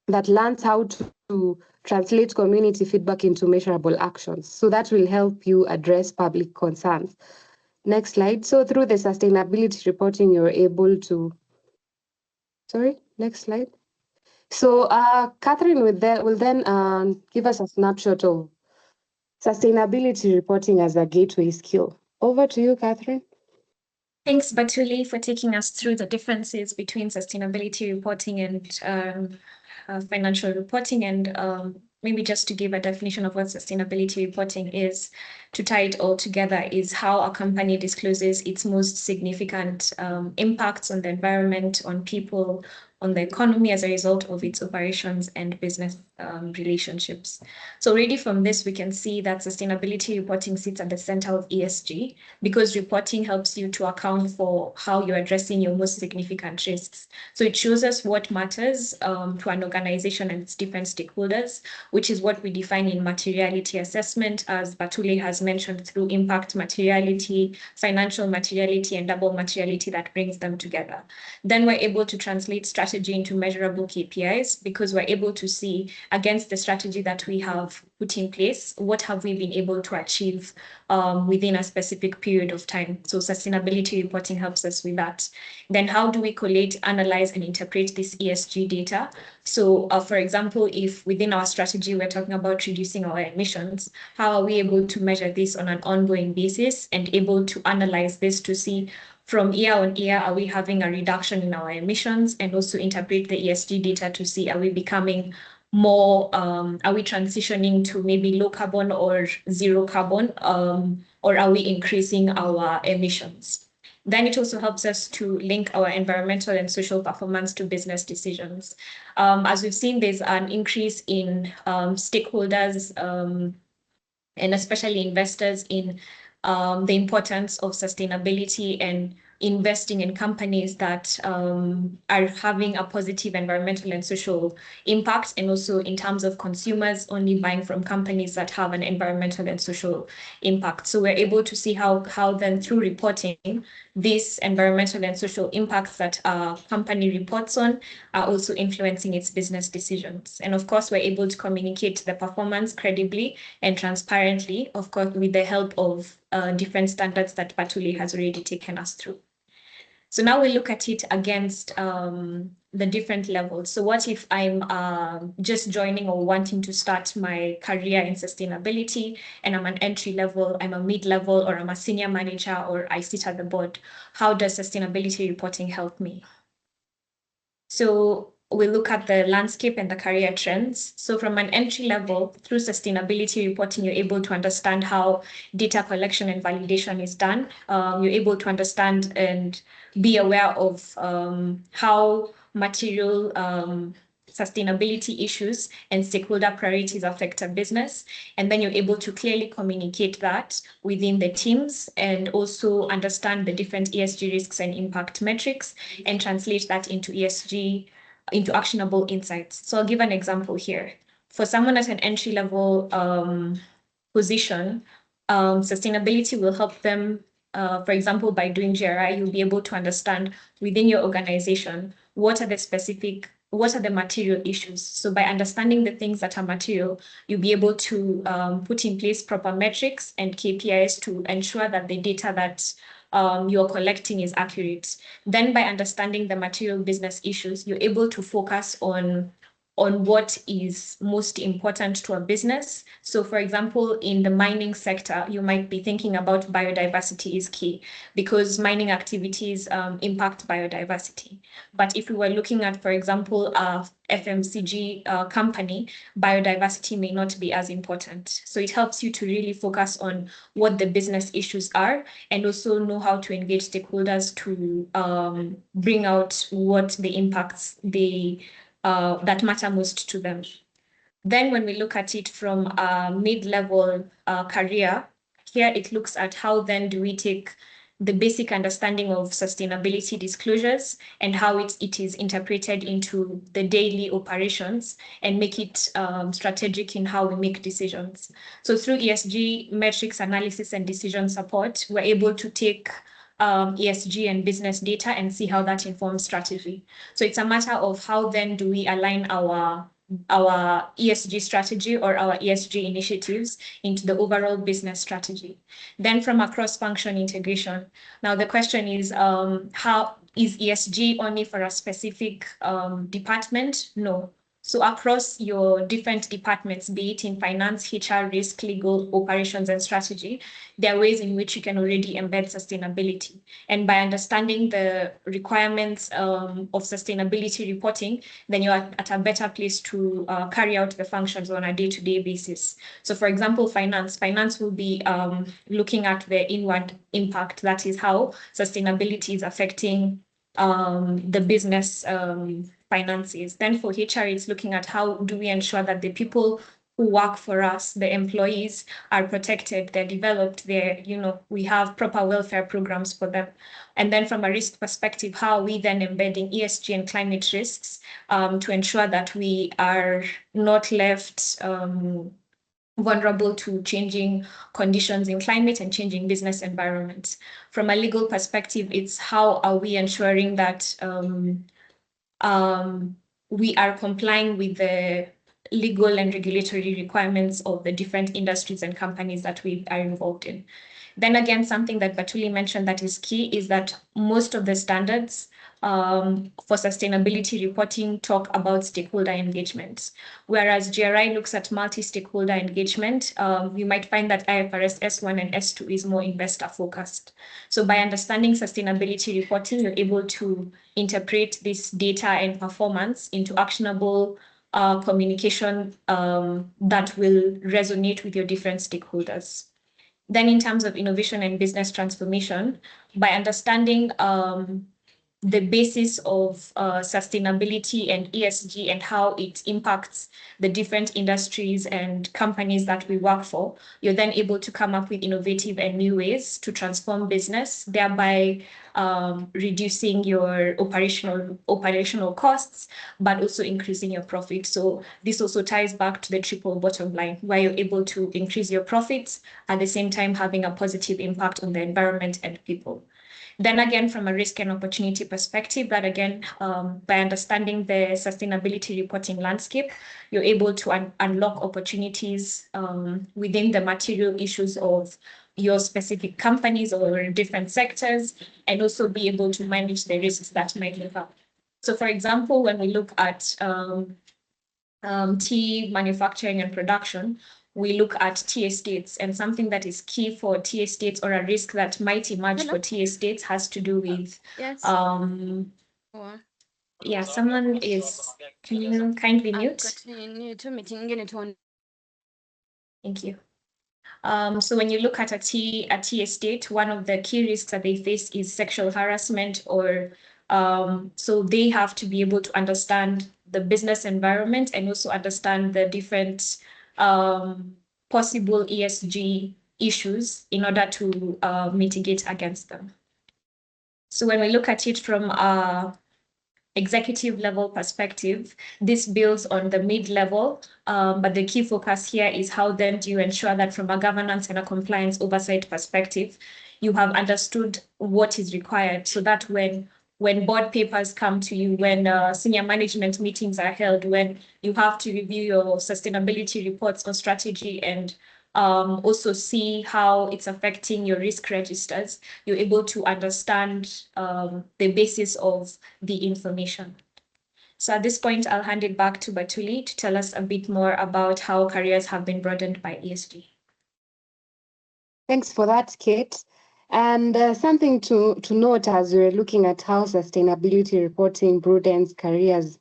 that learns how to translate community feedback into measurable actions. So that will help you address public concerns. Next slide. So through the sustainability reporting, you're able to, next slide. So Catherine will then give us a snapshot of sustainability reporting as a gateway skill. Over to you, Catherine. Thanks, Batuli, for taking us through the differences between sustainability reporting and financial reporting, and maybe just to give a definition of what sustainability reporting is, to tie it all together, is how a company discloses its most significant impacts on the environment, on people, on the economy as a result of its operations and business relationships. So already from this, we can see that sustainability reporting sits at the center of ESG because reporting helps you to account for how you're addressing your most significant risks. So it shows us what matters to an organization and its different stakeholders, which is what we define in materiality assessment, as Batuli has mentioned, through impact materiality, financial materiality, and double materiality that brings them together. Then we're able to translate strategy into measurable KPIs because we're able to see against the strategy that we have put in place, what have we been able to achieve within a specific period of time. So sustainability reporting helps us with that. Then how do we collate, analyze, and interpret this ESG data? So for example, if within our strategy, we're talking about reducing our emissions, how are we able to measure this on an ongoing basis and able to analyze this to see from year on year, are we having a reduction in our emissions, and also interpret the ESG data to see, are we becoming more, are we transitioning to maybe low carbon or zero carbon, or are we increasing our emissions? Then it also helps us to link our environmental and social performance to business decisions. As we've seen, there's an increase in stakeholders and especially investors in the importance of sustainability and investing in companies that are having a positive environmental and social impact, and also in terms of consumers only buying from companies that have an environmental and social impact. So we're able to see how then through reporting, these environmental and social impacts that a company reports on are also influencing its business decisions. And of course, we're able to communicate the performance credibly and transparently, of course, with the help of different standards that Batuli has already taken us through. So now we look at it against the different levels. So what if I'm just joining or wanting to start my career in sustainability and I'm an entry level, I'm a mid-level, or I'm a senior manager, or I sit at the board? How does sustainability reporting help me? So we look at the landscape and the career trends. So from an entry level, through sustainability reporting, you're able to understand how data collection and validation is done. You're able to understand and be aware of how material sustainability issues and stakeholder priorities affect a business. And then you're able to clearly communicate that within the teams and also understand the different ESG risks and impact metrics and translate that into ESG, into actionable insights. So I'll give an example here. For someone at an entry-level position, sustainability will help them, for example, by doing GRI, you'll be able to understand within your organization, what are the material issues? So by understanding the things that are material, you'll be able to put in place proper metrics and KPIs to ensure that the data that you're collecting is accurate. Then by understanding the material business issues, you're able to focus on what is most important to a business. So for example, in the mining sector, you might be thinking about biodiversity is key because mining activities impact biodiversity. But if we were looking at, for example, a FMCG company, biodiversity may not be as important. So it helps you to really focus on what the business issues are and also know how to engage stakeholders to bring out what the impacts that matter most to them. Then when we look at it from a mid-level career, here it looks at how then do we take the basic understanding of sustainability disclosures and how it is interpreted into the daily operations and make it strategic in how we make decisions. So through ESG metrics analysis and decision support, we're able to take ESG and business data and see how that informs strategy. So it's a matter of how then do we align our ESG strategy or our ESG initiatives into the overall business strategy. Then from a cross-function integration. Now the question is, how is ESG only for a specific department? No. So across your different departments, be it in finance, HR, risk, legal, operations, and strategy, there are ways in which you can already embed sustainability. And by understanding the requirements of sustainability reporting, then you're at a better place to carry out the functions on a day-to-day basis. So for example, finance will be looking at the inward impact, that is how sustainability is affecting the business finances. Then for HR, it's looking at how do we ensure that the people who work for us, the employees, are protected, they're developed, we have proper welfare programs for them. And then from a risk perspective, how are we then embedding ESG and climate risks to ensure that we are not left vulnerable to changing conditions in climate and changing business environments. From a legal perspective, it's how are we ensuring that we are complying with the legal and regulatory requirements of the different industries and companies that we are involved in. Then again, something that Batuli mentioned that is key is that most of the standards for sustainability reporting talk about stakeholder engagement. Whereas GRI looks at multi-stakeholder engagement, you might find that IFRS S1 and S2 is more investor focused. So by understanding sustainability reporting, you're able to interpret this data and performance into actionable communication that will resonate with your different stakeholders. Then in terms of innovation and business transformation, by understanding the basis of sustainability and ESG and how it impacts the different industries and companies that we work for, you're then able to come up with innovative and new ways to transform business, thereby reducing your operational costs, but also increasing your profit. So this also ties back to the triple bottom line, where you're able to increase your profits at the same time having a positive impact on the environment and people. Then again, from a risk and opportunity perspective, that again, by understanding the sustainability reporting landscape, you're able to unlock opportunities within the material issues of your specific companies or different sectors, and also be able to manage the risks that might occur. So for example, when we look at tea manufacturing and production, we look at tea estates, and something that is key for tea estates or a risk that might emerge for tea estates has to do with yeah, someone is, can you kindly mute? Thank you. So when you look at a tea estate, one of the key risks that they face is sexual harassment, or so they have to be able to understand the business environment and also understand the different possible ESG issues in order to mitigate against them. So when we look at it from a executive level perspective, this builds on the mid-level, but the key focus here is how then do you ensure that from a governance and a compliance oversight perspective, you have understood what is required, so that when board papers come to you, when senior management meetings are held, when you have to review your sustainability reports or strategy and also see how it's affecting your risk registers, you're able to understand the basis of the information. So at this point, I'll hand it back to Batuli to tell us a bit more about how careers have been broadened by ESG. Thanks for that, Kate. And something to note as we're looking at how sustainability reporting broadens careers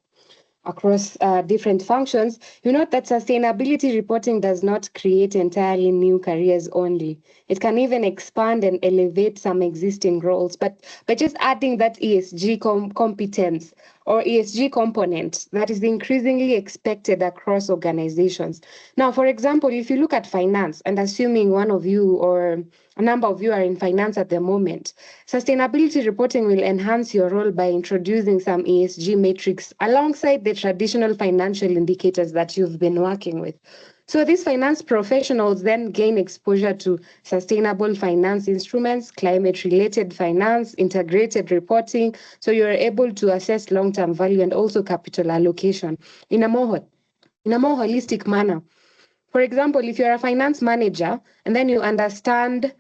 across different functions, you note that sustainability reporting does not create entirely new careers only. It can even expand and elevate some existing roles, but by just adding that ESG competence or ESG component that is increasingly expected across organizations. Now, for example, if you look at finance, and assuming one of you or a number of you are in finance at the moment, sustainability reporting will enhance your role by introducing some ESG metrics alongside the traditional financial indicators that you've been working with. So these finance professionals then gain exposure to sustainable finance instruments, climate-related finance, integrated reporting. So you're able to assess long-term value and also capital allocation in a more holistic manner. For example, if you're a finance manager and then you understand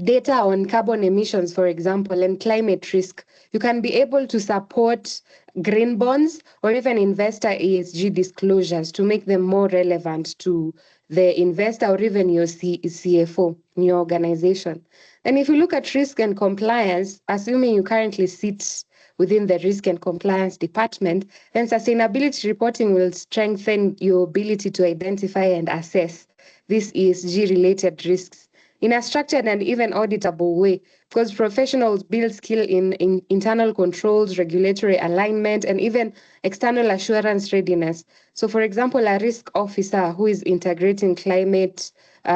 data on carbon emissions, for example, and climate risk, you can be able to support green bonds or even investor ESG disclosures to make them more relevant to the investor or even your CFO in your organization. And if you look at risk and compliance, assuming you currently sit within the risk and compliance department, then sustainability reporting will strengthen your ability to identify and assess these ESG related risks in a structured and even auditable way, because professionals build skill in internal controls, regulatory alignment, and even external assurance readiness. So, for example, a risk officer who is integrating climate,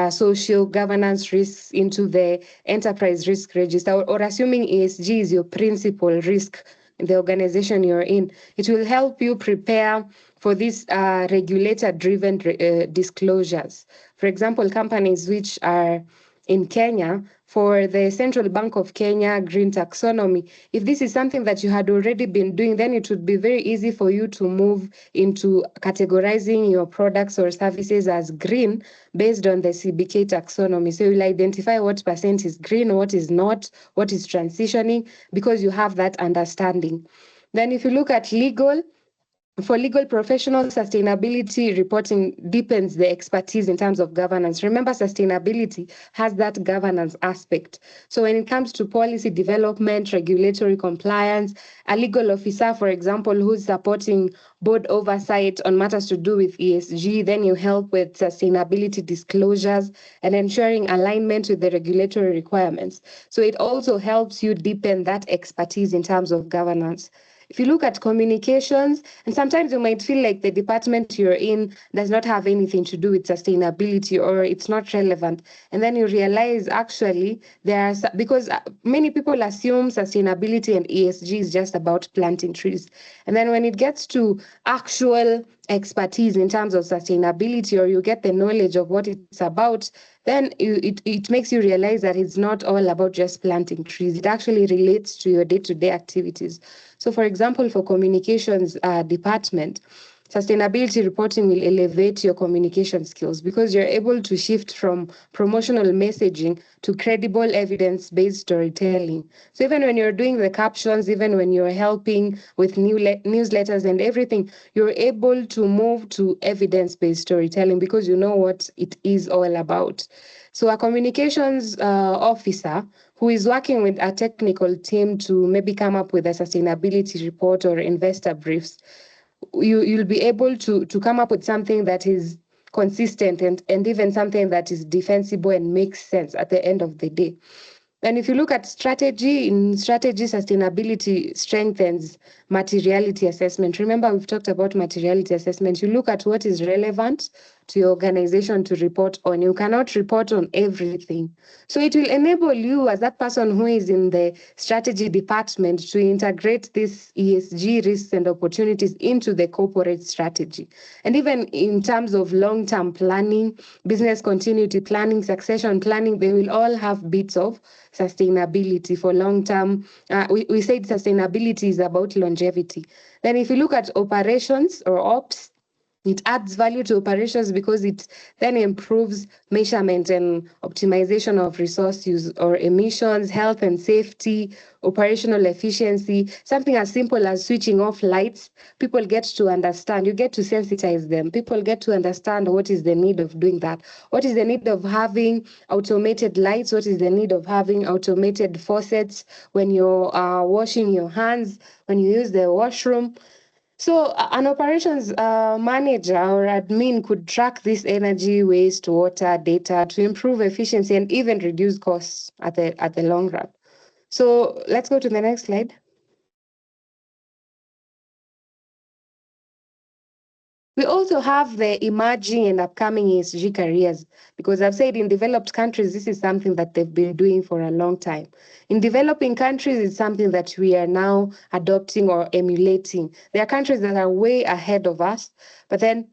social governance risks into the enterprise risk register, or assuming ESG is your principal risk in the organization you're in, it will help you prepare for these regulator-driven disclosures. For example, companies which are in Kenya for the Central Bank of Kenya green taxonomy. If this is something that you had already been doing, then it would be very easy for you to move into categorizing your products or services as green based on the CBK taxonomy. So you'll identify what percent is green, what is not, what is transitioning, because you have that understanding. Then if you look at legal, for legal professionals, sustainability reporting deepens the expertise in terms of governance. Remember, sustainability has that governance aspect. So when it comes to policy development, regulatory compliance, a legal officer, for example, who's supporting board oversight on matters to do with ESG, then you help with sustainability disclosures and ensuring alignment with the regulatory requirements. So it also helps you deepen that expertise in terms of governance. If you look at communications, and sometimes you might feel like the department you're in does not have anything to do with sustainability or it's not relevant. And then you realize actually because many people assume sustainability and ESG is just about planting trees. And then when it gets to actual expertise in terms of sustainability, or you get the knowledge of what it's about, then it makes you realize that it's not all about just planting trees. It actually relates to your day-to-day activities. So, for example, for communications department, sustainability reporting will elevate your communication skills because you're able to shift from promotional messaging to credible evidence-based storytelling. So even when you're doing the captions, even when you're helping with newsletters and everything, you're able to move to evidence-based storytelling because you know what it is all about. So a communications officer who is working with a technical team to maybe come up with a sustainability report or investor briefs, you'll be able to come up with something that is consistent and even something that is defensible and makes sense at the end of the day. And if you look at strategy, in strategy, sustainability strengthens materiality assessment. Remember, we've talked about materiality assessment. You look at what is relevant to your organization to report on. You cannot report on everything. So it will enable you as that person who is in the strategy department to integrate these ESG risks and opportunities into the corporate strategy. And even in terms of long-term planning, business continuity planning, succession planning, they will all have bits of sustainability for long-term. We said sustainability is about longevity. Then if you look at operations or ops, it adds value to operations because it then improves measurement and optimization of resource use or emissions, health and safety, operational efficiency. Something as simple as switching off lights, people get to understand, you get to sensitize them. People get to understand what is the need of doing that. What is the need of having automated lights? What is the need of having automated faucets when you're washing your hands, when you use the washroom? So an operations manager or admin could track this energy, waste, water data to improve efficiency and even reduce costs at the long run. So let's go to the next slide. We also have the emerging and upcoming ESG careers, because I've said in developed countries, this is something that they've been doing for a long time. In developing countries, it's something that we are now adopting or emulating. There are countries that are way ahead of us, but then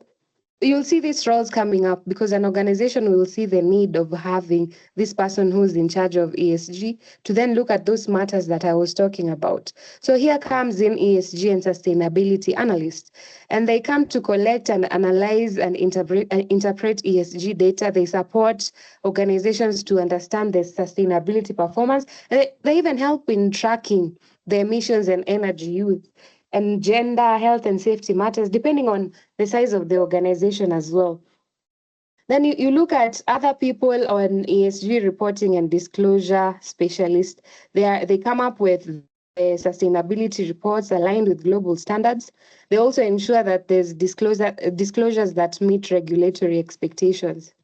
you'll see these roles coming up because an organization will see the need of having this person who's in charge of ESG to then look at those matters that I was talking about. So here comes in ESG and sustainability analysts, and they come to collect and analyze and interpret ESG data. They support organizations to understand the sustainability performance, and they even help in tracking the emissions and energy use and gender, health, and safety matters, depending on the size of the organization as well. Then you look at other people on ESG reporting and disclosure specialists. They come up with sustainability reports aligned with global standards. They also ensure that there's disclosures that meet regulatory expectations.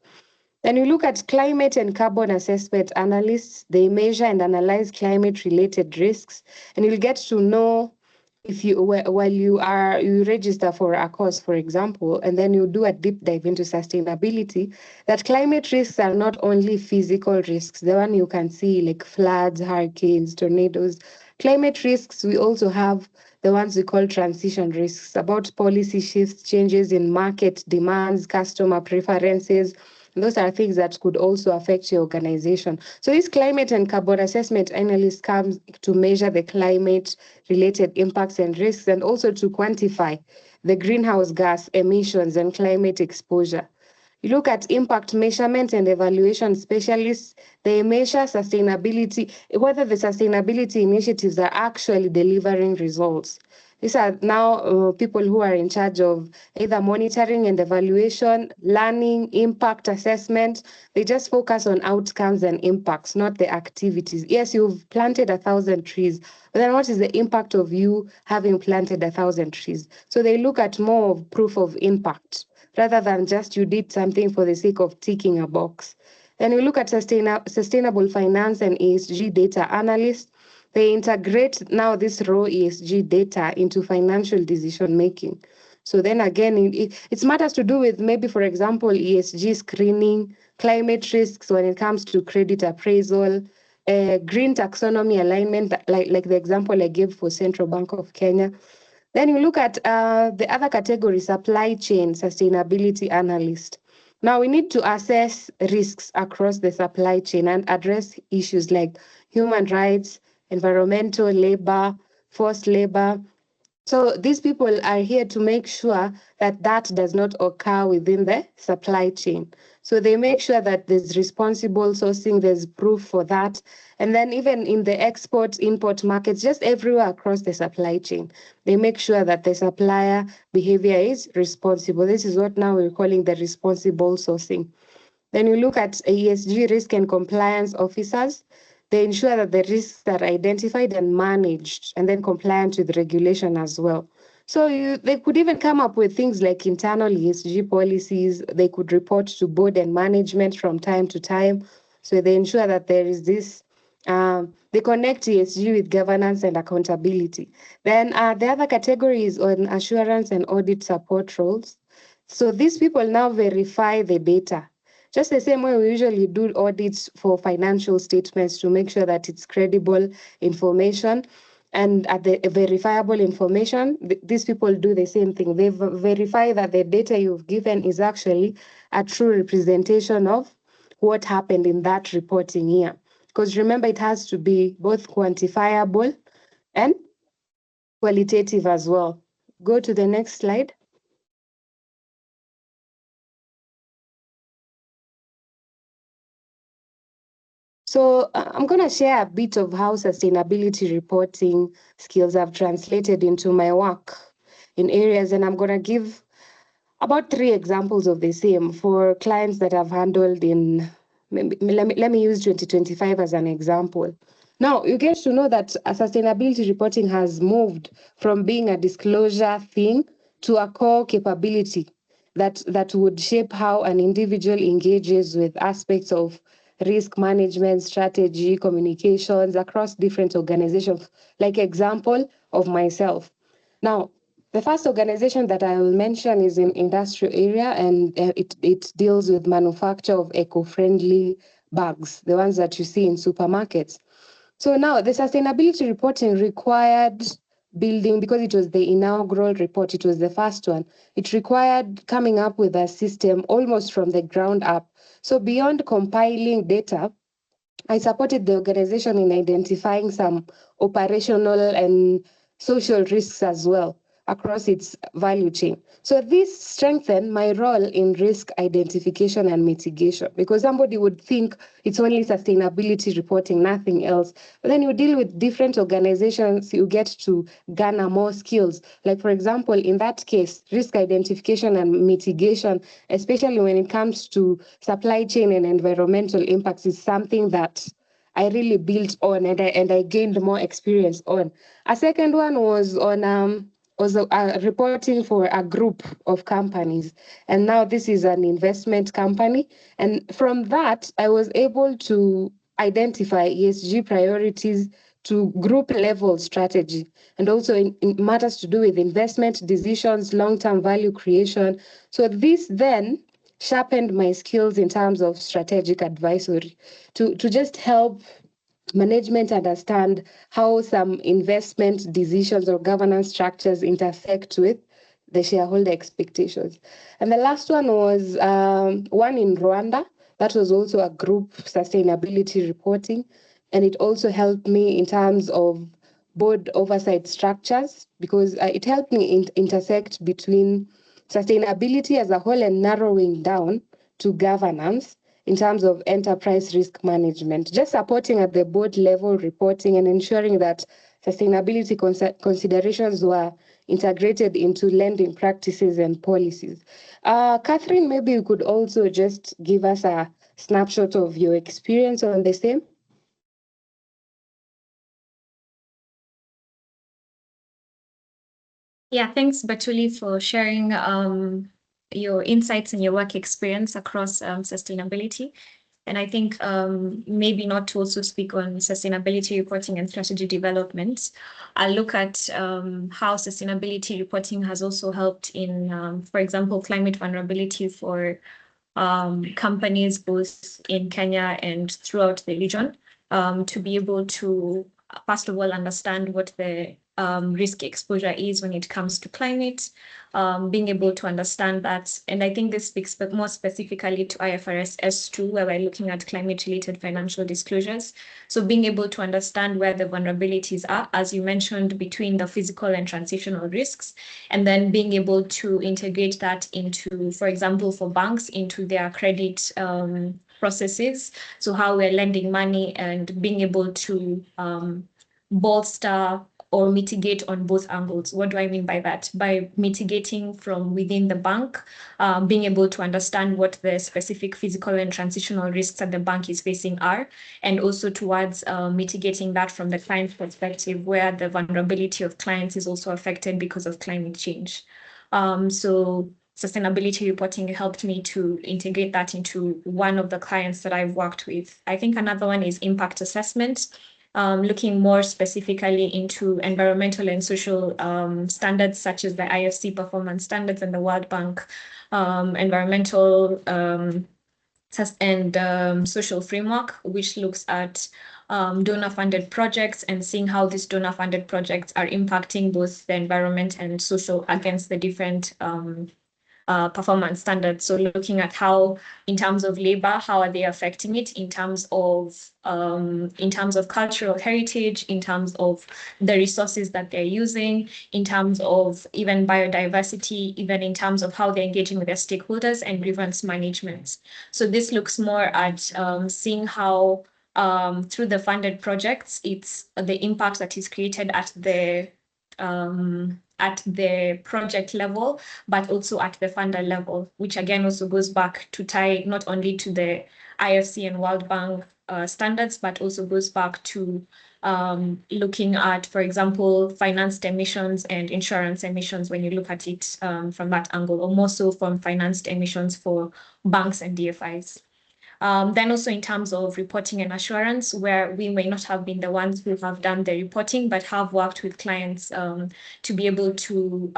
Then you look at climate and carbon assessment analysts. They measure and analyze climate-related risks, and you'll get to know if you while you register for a course, for example, and then you do a deep dive into sustainability, that climate risks are not only physical risks, the one you can see like floods, hurricanes, tornadoes. Climate risks, we also have the ones we call transition risks, about policy shifts, changes in market demands, customer preferences. Those are things that could also affect your organization. So this climate and carbon assessment analyst comes to measure the climate related impacts and risks, and also to quantify the greenhouse gas emissions and climate exposure. You look at impact measurement and evaluation specialists, they measure sustainability, whether the sustainability initiatives are actually delivering results. These are now people who are in charge of either monitoring and evaluation, learning, impact assessment. They just focus on outcomes and impacts, not the activities. Yes, you've planted 1,000 trees, but then what is the impact of you having planted 1,000 trees? So they look at more of proof of impact rather than just you did something for the sake of ticking a box. Then we look at sustainable finance and ESG data analysts. They integrate now this raw ESG data into financial decision making. So then again, it's matters to do with maybe, for example, ESG screening, climate risks when it comes to credit appraisal, green taxonomy alignment, like the example I gave for Central Bank of Kenya. Then you look at the other category, supply chain sustainability analyst. Now we need to assess risks across the supply chain and address issues like human rights, environmental labor, forced labor. So these people are here to make sure that that does not occur within the supply chain. So they make sure that there's responsible sourcing, there's proof for that. And then even in the export, import markets, just everywhere across the supply chain, they make sure that the supplier behavior is responsible. This is what now we're calling the responsible sourcing. Then you look at ESG risk and compliance officers. They ensure that the risks are identified and managed and then compliant with regulation as well. So they could even come up with things like internal ESG policies. They could report to board and management from time to time. So they ensure that there is this, they connect ESG with governance and accountability. Then the other category is on assurance and audit support roles. So these people now verify the data just the same way we usually do audits for financial statements to make sure that it's credible information and at the verifiable information, these people do the same thing. They verify that the data you've given is actually a true representation of what happened in that reporting year. Because remember, it has to be both quantifiable and qualitative as well. Go to the next slide. So I'm going to share a bit of how sustainability reporting skills have translated into my work in areas, and I'm going to give about 3 examples of the same for clients that I've handled in, let me use 2025 as an example. Now, you get to know that sustainability reporting has moved from being a disclosure thing to a core capability that would shape how an individual engages with aspects of risk management, strategy, communications across different organizations, like example of myself. Now, The first organization that I will mention is in industrial area, and it deals with manufacture of eco-friendly bags, the ones that you see in supermarkets. So now the sustainability reporting required building, because it was the inaugural report, it was the first one. It required coming up with a system almost from the ground up. So beyond compiling data, I supported the organization in identifying some operational and social risks as well across its value chain. So this strengthened my role in risk identification and mitigation, because somebody would think it's only sustainability reporting, nothing else. But then you deal with different organizations, you get to garner more skills. Like, for example, in that case, risk identification and mitigation, especially when it comes to supply chain and environmental impacts, is something that I really built on, and I gained more experience on. A second one was on reporting for a group of companies, and now this is an investment company. And from that, I was able to identify ESG priorities to group level strategy, and also in matters to do with investment decisions, long-term value creation. So this then sharpened my skills in terms of strategic advisory to just help management understand how some investment decisions or governance structures intersect with the shareholder expectations. And the last one was one in Rwanda. That was also a group sustainability reporting. And it also helped me in terms of board oversight structures, because it helped me intersect between sustainability as a whole and narrowing down to governance in terms of enterprise risk management, just supporting at the board level reporting and ensuring that sustainability considerations were integrated into lending practices and policies. Catherine, maybe you could also just give us a snapshot of your experience on the same. Yeah, thanks, Batuli, for sharing your insights and your work experience across sustainability. And I think maybe not to also speak on sustainability reporting and strategy development. I'll look at how sustainability reporting has also helped in, for example, climate vulnerability for companies both in Kenya and throughout the region, to be able to, first of all, understand what the risk exposure is when it comes to climate, being able to understand that. And I think this speaks more specifically to IFRS S2, where we're looking at climate-related financial disclosures. So being able to understand where the vulnerabilities are, as you mentioned, between the physical and transitional risks, and then being able to integrate that into, for example, for banks, into their credit processes. So how we're lending money and being able to bolster or mitigate on both angles. What do I mean by that? By mitigating from within the bank, being able to understand what the specific physical and transitional risks that the bank is facing are, and also towards mitigating that from the client's perspective, where the vulnerability of clients is also affected because of climate change. So sustainability reporting helped me to integrate that into one of the clients that I've worked with. I think another one is impact assessment. Looking more specifically into environmental and social standards, such as the IFC performance standards and the World Bank environmental and social framework, which looks at donor-funded projects and seeing how these donor-funded projects are impacting both the environment and social against the different performance standards. So looking at how, in terms of labor, how are they affecting it in terms of cultural heritage, in terms of the resources that they're using, in terms of even biodiversity, even in terms of how they're engaging with their stakeholders and grievance management. So this looks more at seeing how through the funded projects, it's the impact that is created at the project level, but also at the funder level, which again also goes back to tie not only to the IFC and World Bank standards, but also goes back to looking at, for example, financed emissions and insurance emissions when you look at it from that angle, or more so from financed emissions for banks and DFIs. Then also in terms of reporting and assurance, where we may not have been the ones who have done the reporting, but have worked with clients to be able to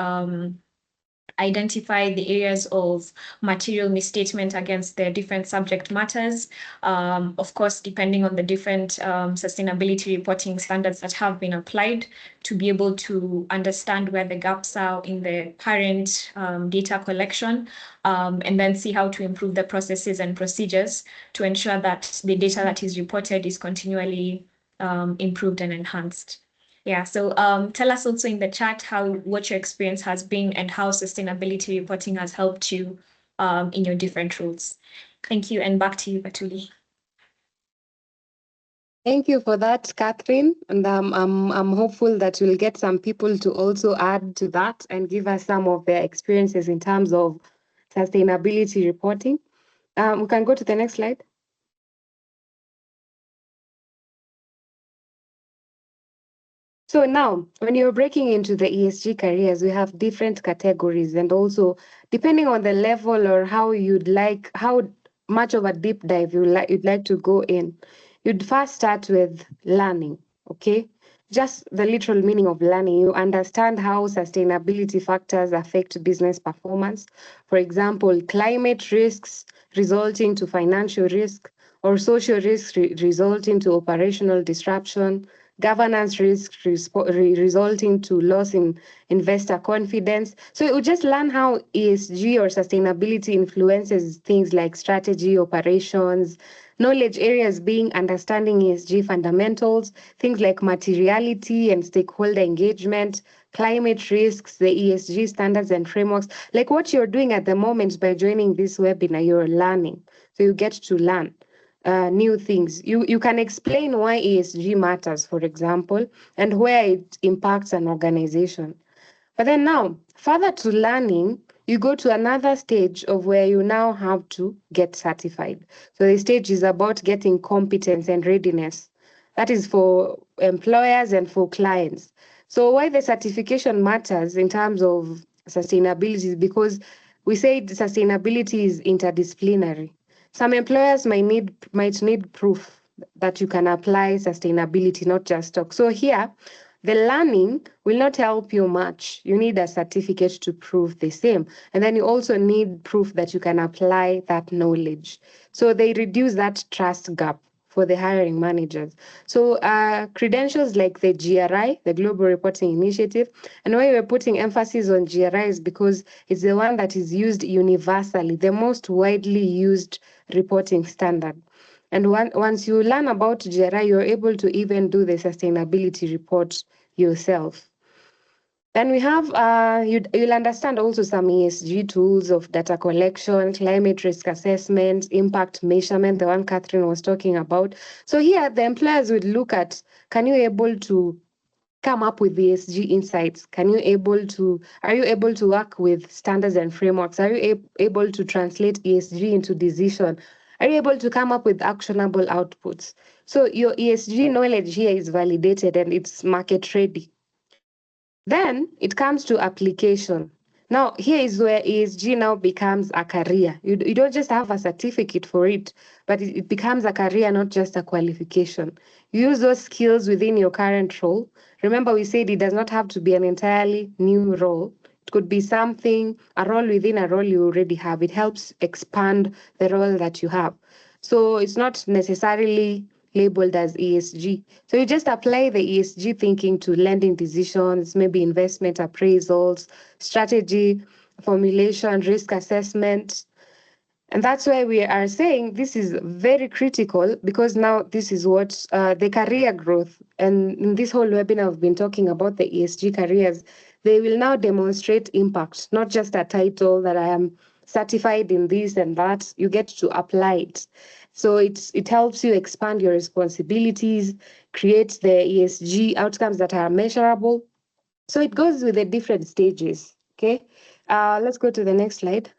identify the areas of material misstatement against the different subject matters. Of course, depending on the different sustainability reporting standards that have been applied, to be able to understand where the gaps are in the current data collection, and then see how to improve the processes and procedures to ensure that the data that is reported is continually improved and enhanced. Yeah, so tell us also in the chat what your experience has been and how sustainability reporting has helped you in your different roles. Thank you, and back to you, Batuli. Thank you for that, Catherine. And I'm hopeful that we'll get some people to also add to that and give us some of their experiences in terms of sustainability reporting. We can go to the next slide. So now, when you're breaking into the ESG careers, we have different categories, and also depending on the level or how much of a deep dive you'd like to go in, you'd first start with learning, okay? Just the literal meaning of learning. You understand how sustainability factors affect business performance. For example, climate risks resulting to financial risk, or social risks resulting to operational disruption, governance risk resulting to loss in investor confidence. So you just learn how ESG or sustainability influences things like strategy, operations, knowledge areas being understanding ESG fundamentals, things like materiality and stakeholder engagement, climate risks, the ESG standards and frameworks. Like what you're doing at the moment by joining this webinar, you're learning. So you get to learn new things. You can explain why ESG matters, for example, and where it impacts an organization. But then now, further to learning, you go to another stage of where you now have to get certified. So the stage is about getting competence and readiness. That is for employers and for clients. So why the certification matters in terms of sustainability is because we say sustainability is interdisciplinary. Some employers might need proof that you can apply sustainability, not just talk. So here, the learning will not help you much. You need a certificate to prove the same. And then you also need proof that you can apply that knowledge. So they reduce that trust gap for the hiring managers. So credentials like the GRI, the Global Reporting Initiative, and why we're putting emphasis on GRI is because it's the one that is used universally, the most widely used reporting standard. And once you learn about GRI, you're able to even do the sustainability report yourself. Then we have, you'll understand also some ESG tools of data collection, climate risk assessment, impact measurement, the one Catherine was talking about. So here, the employers would look at, are you able to ESG insights? Are you able to work with standards and frameworks? Are you able to translate ESG into decision? Are you able to come up with actionable outputs? So your ESG knowledge here is validated and it's market ready. Then it comes to application. Now, here is where ESG now becomes a career. You don't just have a certificate for it, but it becomes a career, not just a qualification. You use those skills within your current role. Remember, we said it does not have to be an entirely new role. It could be a role within a role you already have. It helps expand the role that you have. So it's not necessarily labeled as ESG. So you just apply the ESG thinking to lending decisions, maybe investment appraisals, strategy formulation, risk assessment. And that's why we are saying this is very critical, because now this is what the career growth. And in this whole webinar, I've been talking about the ESG careers. They will now demonstrate impact, not just a title that I am certified in this and that. You get to apply it. So it helps you expand your responsibilities, create the ESG outcomes that are measurable. So it goes with the different stages. Okay, let's go to the next slide.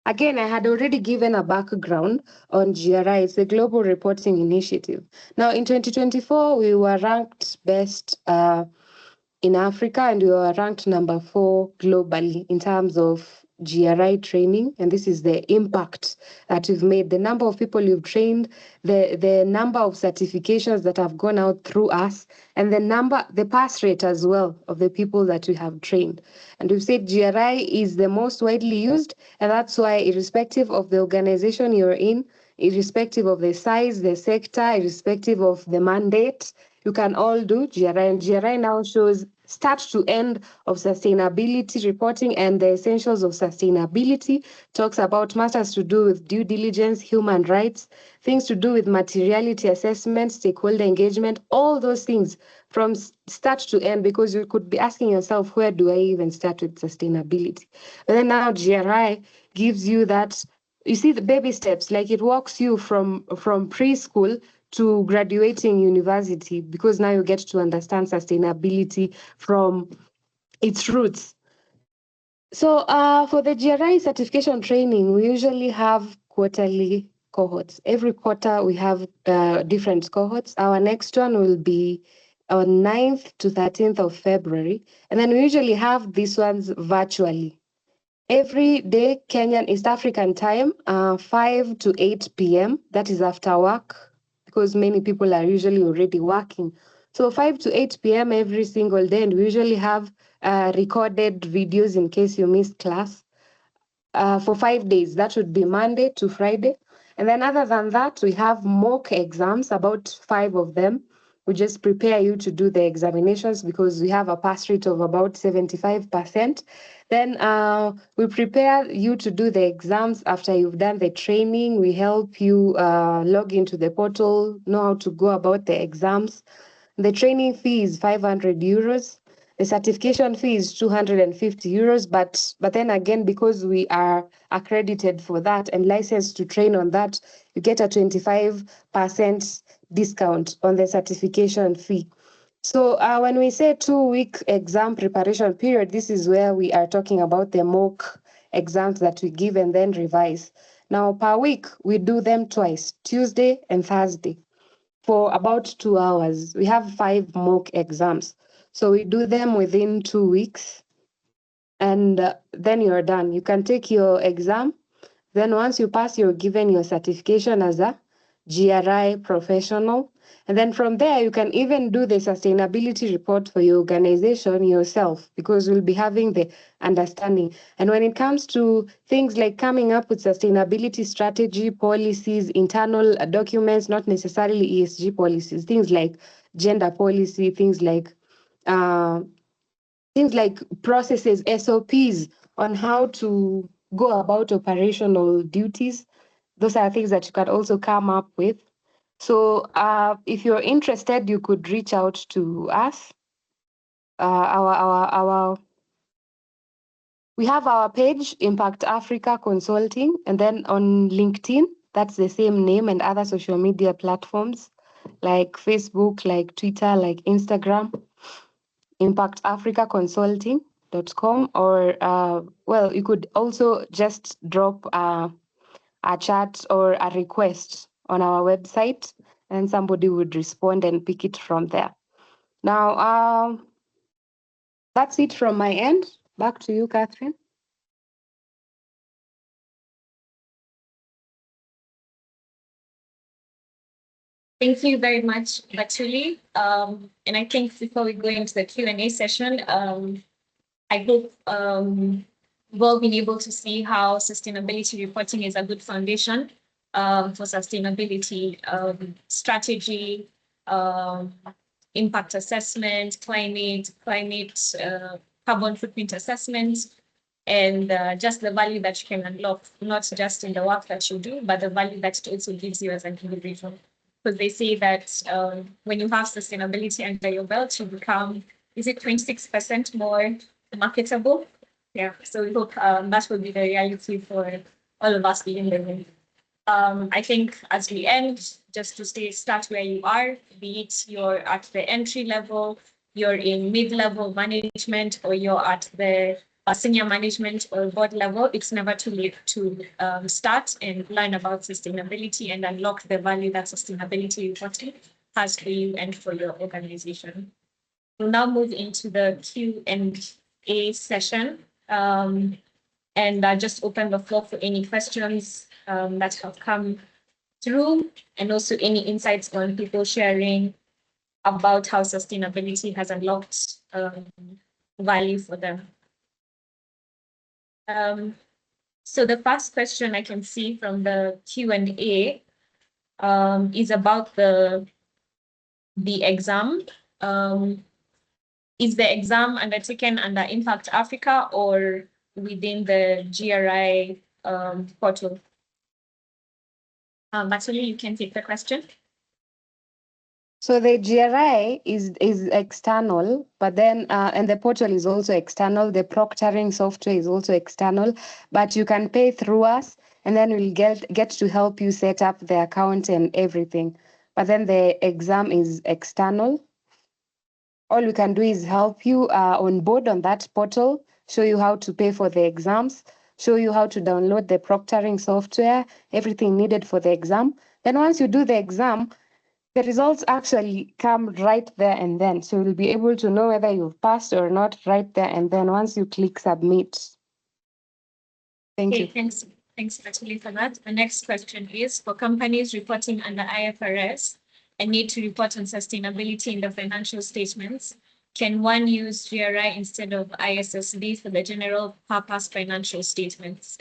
Again, I had already given a background on GRI. It's a global reporting initiative. Now, in 2024, we were ranked best in Africa, and we were ranked number 4 globally in terms of GRI training, and this is the impact that we've made, the number of people you've trained, the number of certifications that have gone out through us, and the pass rate as well of the people that we have trained. And we've said GRI is the most widely used, and that's why irrespective of the organization you're in, irrespective of the size, the sector, irrespective of the mandate, you can all do GRI. And GRI now shows start to end of sustainability reporting and the essentials of sustainability, talks about matters to do with due diligence, human rights, things to do with materiality assessment, stakeholder engagement, all those things from start to end, because you could be asking yourself, where do I even start with sustainability? But then now GRI gives you that, you see the baby steps, like it walks you from preschool to graduating university, because now you get to understand sustainability from its roots. So for the GRI certification training, we usually have quarterly cohorts. Every quarter we have different cohorts. Our next one will be on 9th to 13th of February. And then we usually have these ones virtually. Every day, Kenyan East African time, 5 to 8 p.m. That is after work, because many people are usually already working. So 5 to 8 p.m. every single day, and we usually have recorded videos in case you missed class for 5 days. That would be Monday to Friday. And then other than that, we have mock exams, about 5 of them. We just prepare you to do the examinations because we have a pass rate of about 75%. Then we prepare you to do the exams after you've done the training. We help you log into the portal, know how to go about the exams. The training fee is 500 euros. The certification fee is 250 euros. But then again, because we are accredited for that and licensed to train on that, you get a 25% discount on the certification fee. So when we say 2-week exam preparation period, this is where we are talking about the mock exams that we give and then revise. Now, per week, we do them twice, Tuesday and Thursday, for about 2 hours. We have 5 mock exams. So we do them within 2 weeks, and then you're done. You can take your exam. Then once you pass, you're given your certification as a GRI professional. And then from there, you can even do the sustainability report for your organization yourself, because we'll be having the understanding. And when it comes to things like coming up with sustainability strategy, policies, internal documents, not necessarily ESG policies, things like gender policy, things like processes, SOPs on how to go about operational duties. Those are things that you can also come up with. So if you're interested, you could reach out to us. We have our page, Impact Africa Consulting, and then on LinkedIn, that's the same name, and other social media platforms like Facebook, like Twitter, like Instagram, impactafricaconsulting.com, or well, you could also just drop a chat or a request on our website, and somebody would respond and pick it from there. Now, that's it from my end. Back to you, Catherine. Thank you very much, Batuli. And I think before we go into the Q&A session, I hope we've all been able to see how sustainability reporting is a good foundation for sustainability strategy, impact assessment, climate, carbon footprint assessment, and just the value that you can unlock, not just in the work that you do, but the value that it also gives you as an individual. Because they say that when you have sustainability under your belt, you become, is it 26% more marketable? Yeah, so we hope that will be the reality for all of us being there. I think as we end, just to start where you are, be it you're at the entry level, you're in mid-level management, or you're at the senior management or board level, it's never too late to start and learn about sustainability and unlock the value that sustainability reporting has for you and for your organization. We'll now move into the Q&A session. and just open the floor for any questions that have come through, and also any insights on people sharing about how sustainability has unlocked value for them. So the first question I can see from the Q&A is about the exam. Is the exam undertaken under Impact Africa or within the GRI portal? Matuli, you can take the question. So the GRI is external, but then and the portal is also external. The proctoring software is also external, but you can pay through us, and then we'll get to help you set up the account and everything. But then the exam is external. All we can do is help you on board on that portal, show you how to pay for the exams, show you how to download the proctoring software, everything needed for the exam. Then once you do the exam, the results actually come right there and then. So you'll be able to know whether you've passed or not right there and then once you click submit. Thank you. Thanks, Matuli, for that. The next question is, for companies reporting under IFRS and need to report on sustainability in the financial statements, can one use GRI instead of ISSB for the general purpose financial statements?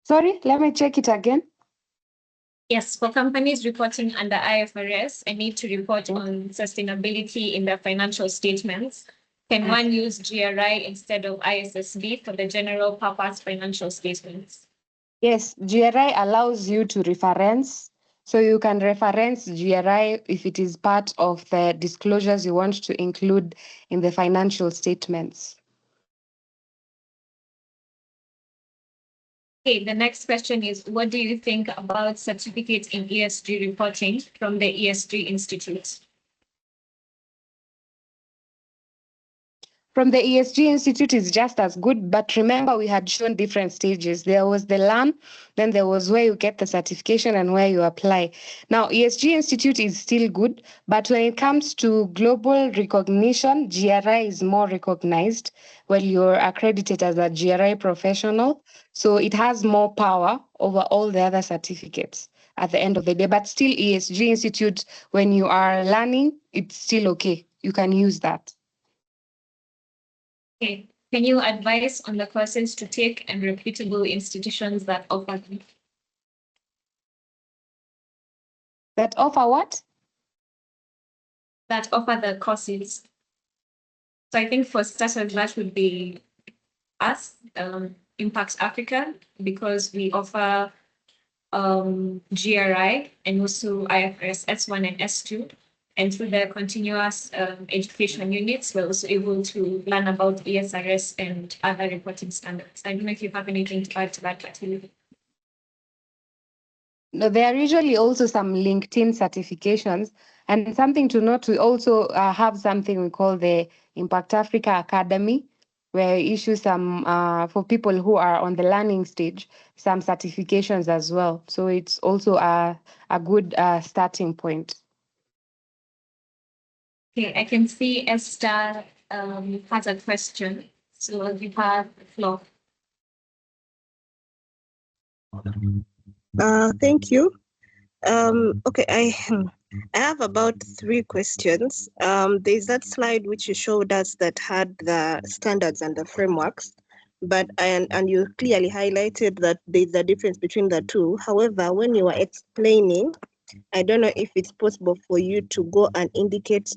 Sorry, let me check it again. Yes, for companies reporting under IFRS and need to report on sustainability in their financial statements, can one use GRI instead of ISSB for the general purpose financial statements? Yes, GRI allows you to reference. So you can reference GRI if it is part of the disclosures you want to include in the financial statements. Okay, the next question is, what do you think about certificates in ESG reporting from the ESG Institute? From the ESG Institute is just as good, but remember we had shown different stages. There was the learn, then there was where you get the certification and where you apply. Now, ESG Institute is still good, but when it comes to global recognition, GRI is more recognized when you're accredited as a GRI professional. So it has more power over all the other certificates at the end of the day. But still, ESG Institute, when you are learning, it's still okay. You can use that. Okay, can you advise on the courses to take and reputable institutions that offer them? That offer what? That offer the courses. So I think for starters, that would be us, Impact Africa, because we offer GRI and also IFRS S1 and S2. And through the continuous education units, we're also able to learn about ESRS and other reporting standards. I don't know if you have anything to add to that, Matuli. No, there are usually also some LinkedIn certifications. And something to note, we also have something we call the Impact Africa Academy, where we issue some, for people who are on the learning stage, some certifications as well. So it's also a good starting point. Okay, I can see Esther has a question. So I'll give her the floor. Thank you. Okay, I have about 3 questions. There's that slide which you showed us that had the standards and the frameworks, but and you clearly highlighted that there's a difference between the two. However, when you were explaining, I don't know if it's possible for you to go and indicate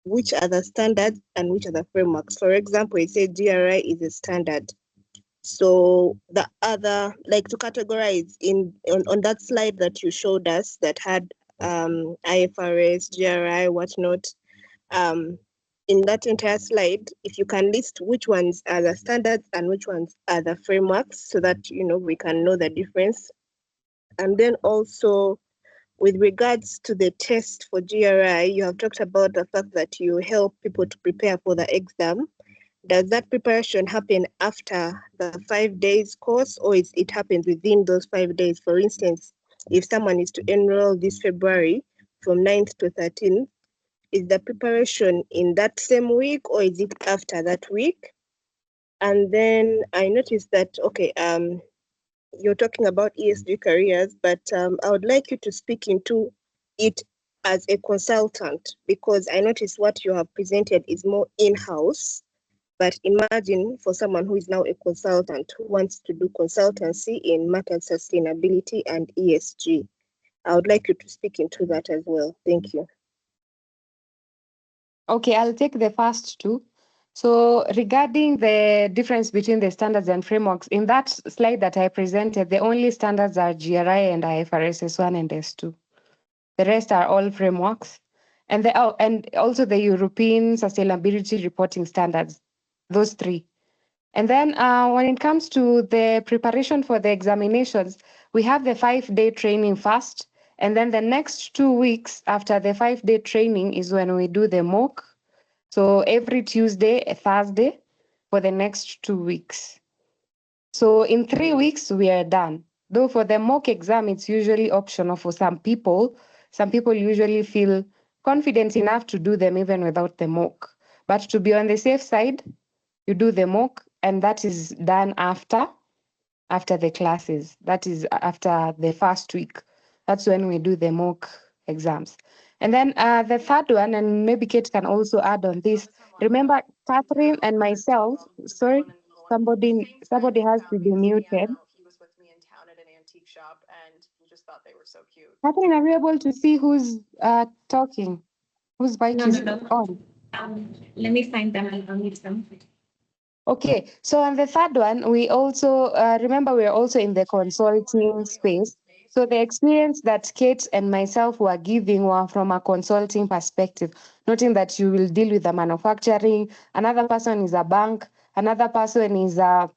which are the standards and which are the frameworks. For example, it said GRI is a standard. So the other, like to categorize on that slide that you showed us that had IFRS, GRI, whatnot, in that entire slide, if you can list which ones are the standards and which ones are the frameworks so that, we can know the difference. And then also with regards to the test for GRI, you have talked about the fact that you help people to prepare for the exam. Does that preparation happen after the 5 days course, or it happens within those 5 days? For instance, if someone is to enroll this February from 9th to 13th, is the preparation in that same week or is it after that week? And then I noticed that, okay, you're talking about ESG careers, but I would like you to speak into it as a consultant, because I noticed what you have presented is more in-house. But imagine for someone who is now a consultant who wants to do consultancy in matters sustainability and ESG. I would like you to speak into that as well. Thank you. Okay, I'll take the first two. So regarding the difference between the standards and frameworks, in that slide that I presented, the only standards are GRI and IFRS S1 and S2. The rest are all frameworks. And also the European Sustainability Reporting Standards, those three. And then when it comes to the preparation for the examinations, we have the 5-day training first. And then the next 2 weeks after the 5-day training is when we do the mock. So every Tuesday, a Thursday for the next 2 weeks. So in 3 weeks, we are done. Though for the mock exam, it's usually optional for some people. Some people usually feel confident enough to do them even without the mock. But to be on the safe side, you do the mock, and that is done after the classes. That is after the first week. That's when we do the mock exams. And then the third one, and maybe Kate can also add on this. Remember, Catherine and myself, sorry, somebody has to be muted. He was with me in town at an antique shop and he just thought they were so cute. Catherine, are you able to see who's talking? Whose mic No, is no, no. on? Let me find them and unmute them. Okay, so on the third one, we also remember we're also in the consulting space. So the experience that Kate and myself were giving were from a consulting perspective, noting that you will deal with the manufacturing, another person is a bank, another person is a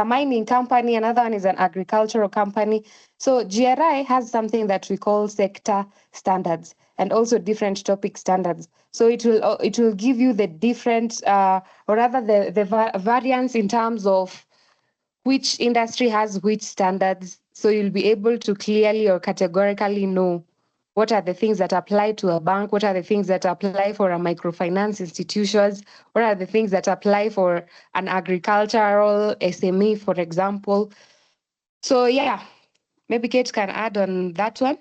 mining company, another one is an agricultural company. So GRI has something that we call sector standards and also different topic standards. So it will give you the different, or rather the variance in terms of which industry has which standards. So you'll be able to clearly or categorically know what are the things that apply to a bank, what are the things that apply for a microfinance institutions, what are the things that apply for an agricultural SME, for example. So yeah, maybe Kate can add on that one.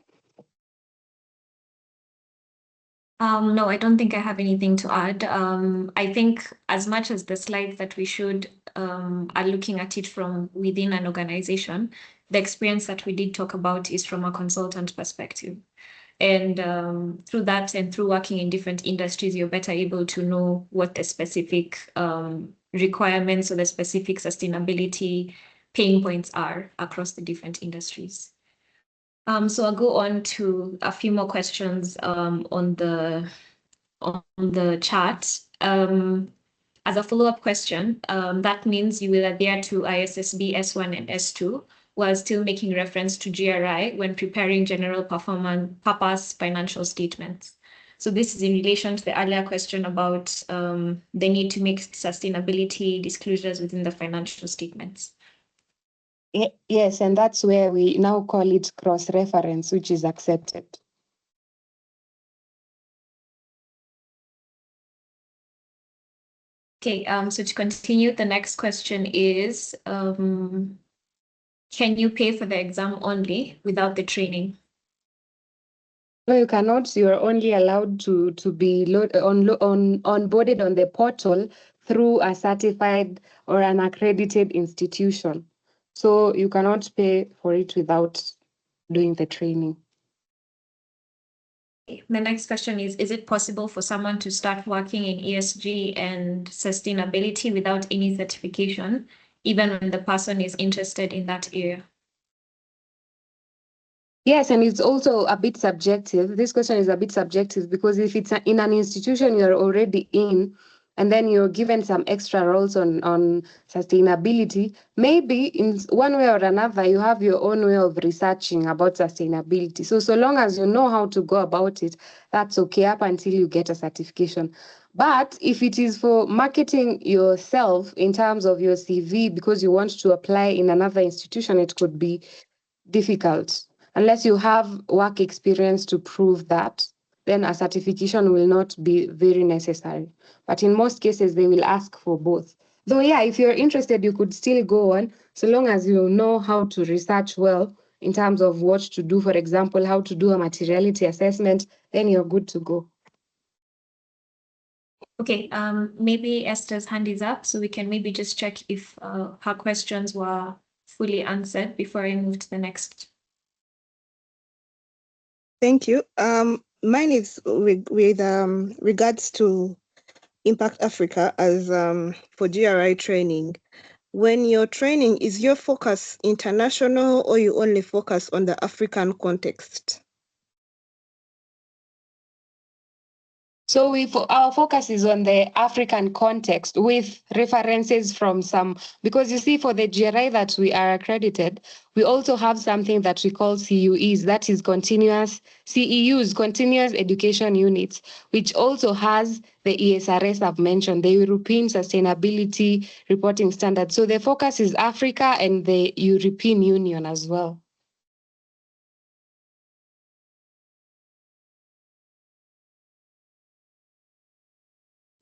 No, I don't think I have anything to add. I think as much as the slides that we showed are looking at it from within an organization, the experience that we did talk about is from a consultant perspective. And through that and through working in different industries, you're better able to know what the specific requirements or the specific sustainability pain points are across the different industries. So I'll go on to a few more questions on the chat. As a follow-up question, that means you will adhere to ISSB S1 and S2 while still making reference to GRI when preparing general purpose financial statements. So this is in relation to the earlier question about the need to make sustainability disclosures within the financial statements. Yes, and that's where we now call it cross-reference, which is accepted. Okay, so to continue, the next question is, can you pay for the exam only without the training? No, you cannot. You're only allowed to be onboarded on the portal through a certified or an accredited institution. So you cannot pay for it without doing the training. The next question is it possible for someone to start working in ESG and sustainability without any certification, even when the person is interested in that area? Yes, and it's also a bit subjective. This question is a bit subjective because if it's in an institution you're already in, and then you're given some extra roles on sustainability, maybe in one way or another, you have your own way of researching about sustainability. So long as you know how to go about it, that's okay up until you get a certification. But if it is for marketing yourself in terms of your CV because you want to apply in another institution, it could be difficult. unless you have work experience to prove that, then a certification will not be very necessary. But in most cases, they will ask for both. Though, yeah, if you're interested, you could still go on, so long as you know how to research well in terms of what to do. For example, how to do a materiality assessment, then you're good to go. Okay, maybe Esther's hand is up, so we can maybe just check if her questions were fully answered before I move to the next. Thank you. Mine is with regards to Impact Africa as for GRI training. When you're training, is your focus international or you only focus on the African context? So our focus is on the African context with references from some, because you see, for the GRI that we are accredited, we also have something that we call CUEs, that is continuous, CEUs, continuous education units, which also has the ESRS I've mentioned, the European Sustainability Reporting Standards. So the focus is Africa and the European Union as well.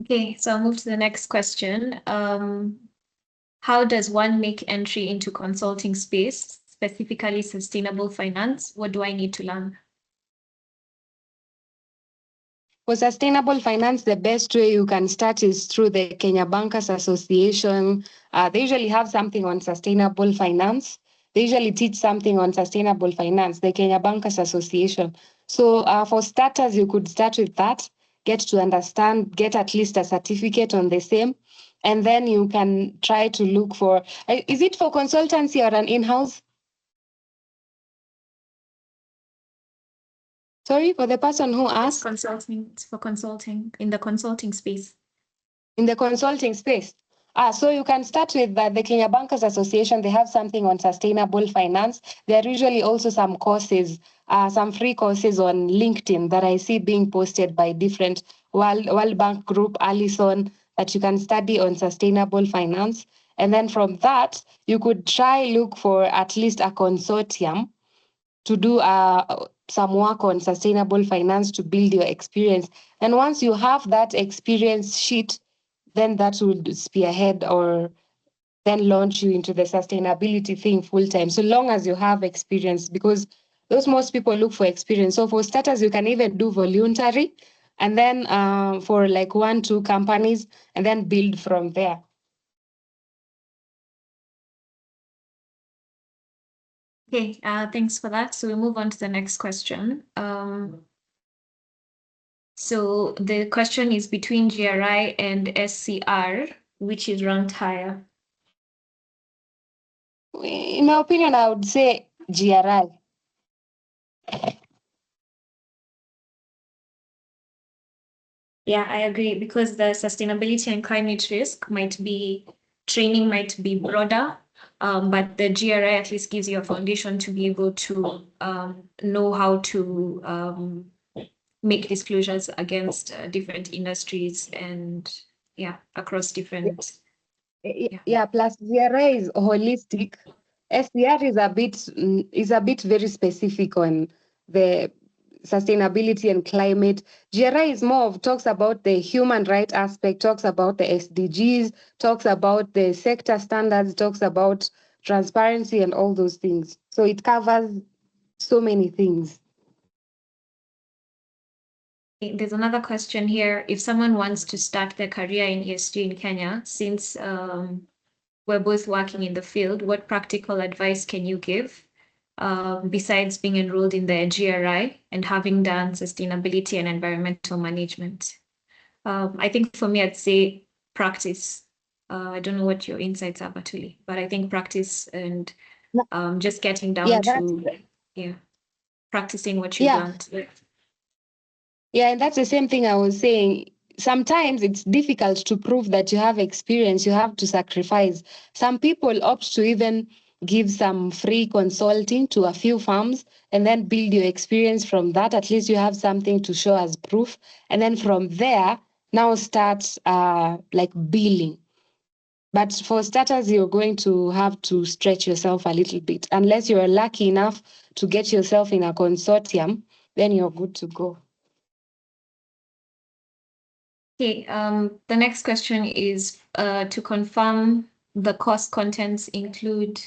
Okay, so I'll move to the next question. How does one make entry into consulting space, specifically sustainable finance? What do I need to learn? For sustainable finance, the best way you can start is through the Kenya Bankers Association. They usually have something on sustainable finance. They usually teach something on sustainable finance, the Kenya Bankers Association. So for starters, you could start with that, get to understand, get at least a certificate on the same, and then you can try to look for, is it for consultancy or an in-house? Sorry, for the person who asked? Consulting, it's for consulting, in the consulting space. In the consulting space. So you can start with the Kenya Bankers Association. They have something on sustainable finance. There are usually also some courses, some free courses on LinkedIn that I see being posted by different World Bank Group, Allison, that you can study on sustainable finance. And then from that, you could try look for at least a consortium to do some work on sustainable finance to build your experience. And once you have that experience sheet, then that will spearhead or then launch you into the sustainability thing full time, so long as you have experience, because those most people look for experience. So for starters, you can even do voluntary, and then for like 1-2 companies, and then build from there. Okay, thanks for that. So we'll move on to the next question. So the question is between GRI and SCR, which is ranked higher? In my opinion, I would say GRI. Yeah, I agree, because the sustainability and climate risk training might be broader, but the GRI at least gives you a foundation to be able to know how to make disclosures against different industries and across different. Yeah, plus GRI is holistic. SCR is a bit very specific on the sustainability and climate. GRI is more of talks about the human right aspect, talks about the SDGs, talks about the sector standards, talks about transparency and all those things. So it covers so many things. There's another question here. If someone wants to start their career in ESG in Kenya, since we're both working in the field, what practical advice can you give besides being enrolled in the GRI and having done sustainability and environmental management? I think for me, I'd say practice. I don't know what your insights are, Batuli, but I think practice and just getting down to practicing what you learned. Yeah, and that's the same thing I was saying. Sometimes it's difficult to prove that you have experience, you have to sacrifice. Some people opt to even give some free consulting to a few firms and then build your experience from that. At least you have something to show as proof. And then from there, now start like billing. But for starters, you're going to have to stretch yourself a little bit. Unless you're lucky enough to get yourself in a consortium, then you're good to go. Okay, the next question is to confirm the course contents include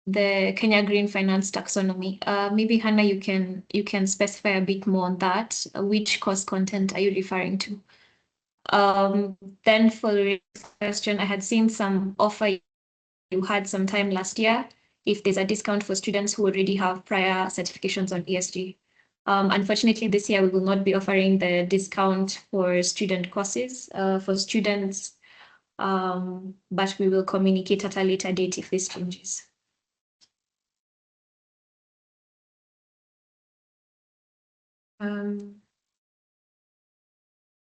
the Kenya Green Finance Taxonomy. Maybe Hannah, you can specify a bit more on that. Which course content are you referring to? Then for the question, I had seen some offer you had some time last year if there's a discount for students who already have prior certifications on ESG. Unfortunately, this year we will not be offering the discount for student courses for students, but we will communicate at a later date if this changes.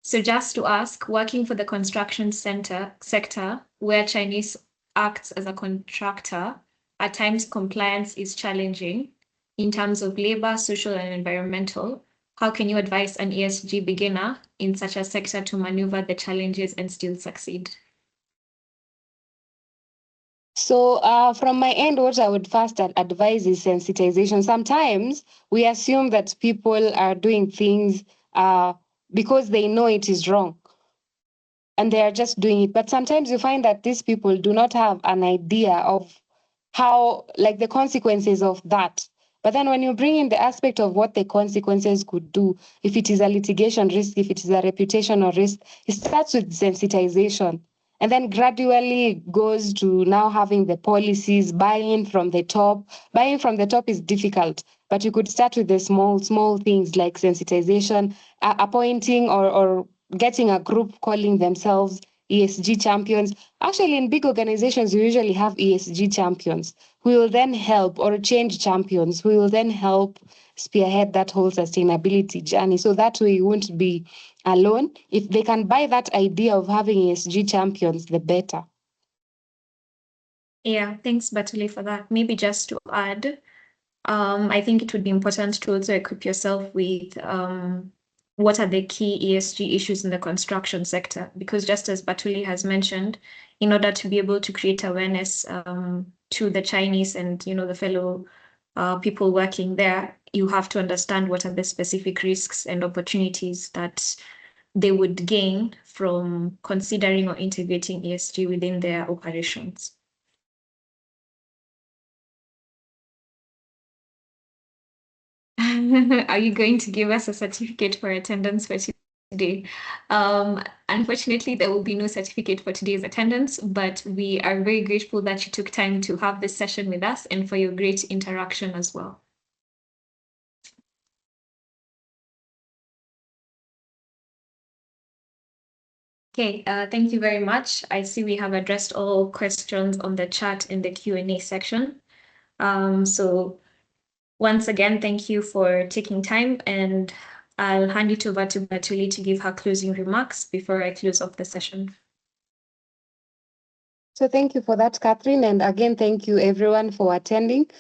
So just to ask, working for the construction sector, where Chinese acts as a contractor, at times compliance is challenging in terms of labor, social, and environmental. How can you advise an ESG beginner in such a sector to maneuver the challenges and still succeed? So from my end, what I would first advise is sensitization. Sometimes we assume that people are doing things because they know it is wrong and they are just doing it. But sometimes you find that these people do not have an idea of how, like the consequences of that. But then when you bring in the aspect of what the consequences could do, if it is a litigation risk, if it is a reputational risk, it starts with sensitization. And then gradually goes to now having the policies, buying from the top. Buying from the top is difficult, but you could start with the small things like sensitization, appointing or getting a group calling themselves ESG champions. Actually, in big organizations, you usually have ESG champions who will then help, or change champions who will then help spearhead that whole sustainability journey. So that way you won't be alone. If they can buy that idea of having ESG champions, the better. Yeah, thanks, Batuli, for that. Maybe just to add, I think it would be important to also equip yourself with what are the key ESG issues in the construction sector, because just as Batuli has mentioned, in order to be able to create awareness to the Chinese and the fellow people working there, you have to understand what are the specific risks and opportunities that they would gain from considering or integrating ESG within their operations. Are you going to give us a certificate for attendance for today? Unfortunately, there will be no certificate for today's attendance, but we are very grateful that you took time to have this session with us and for your great interaction as well. Okay, thank you very much. I see we have addressed all questions on the chat in the Q&A section. So once again, thank you for taking time, and I'll hand it over to Batuli to give her closing remarks before I close off the session. So thank you for that, Catherine. And again, thank you everyone for attending.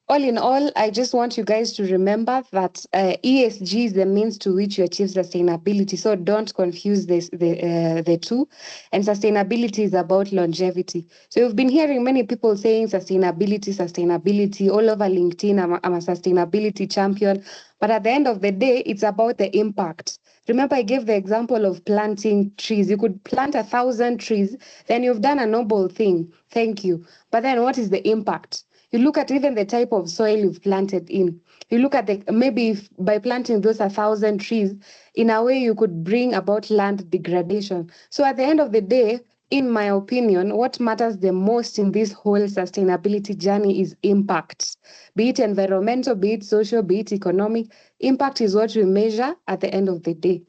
All in all, I just want you guys to remember that ESG is the means to which you achieve sustainability. So don't confuse the two. And sustainability is about longevity. So you've been hearing many people saying sustainability all over LinkedIn. I'm a sustainability champion. But at the end of the day, it's about the impact. Remember, I gave the example of planting trees. You could plant 1,000 trees, then you've done a noble thing. Thank you. But then what is the impact? You look at even the type of soil you've planted in. You look at maybe if by planting those 1,000 trees, in a way you could bring about land degradation. So at the end of the day, in my opinion, what matters the most in this whole sustainability journey is impact. Be it environmental, be it social, be it economic. Impact is what we measure at the end of the day.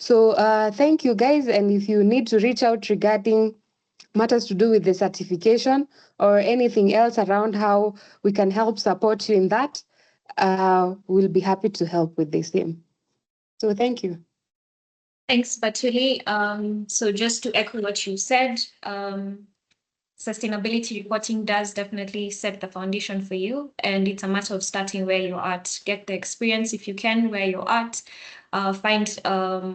So thank you guys. And if you need to reach out regarding matters to do with the certification or anything else around how we can help support you in that, we'll be happy to help with the same. So thank you. Thanks, Batuli. So just to echo what you said, sustainability reporting does definitely set the foundation for you, and it's a matter of starting where you're at. Get the experience if you can where you're at. Find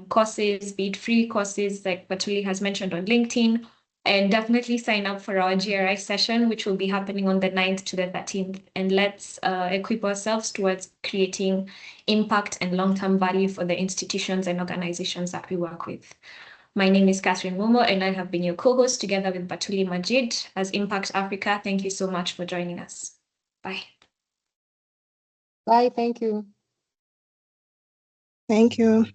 courses, be it free courses like Batuli has mentioned on LinkedIn, And definitely sign up for our GRI session, which will be happening on the 9th to the 13th. And let's equip ourselves towards creating impact and long-term value for the institutions and organizations that we work with. My name is Catherine Momo, and I have been your co-host together with Batuli Majid as Impact Africa. Thank you so much for joining us. Bye. Bye, thank you. Thank you.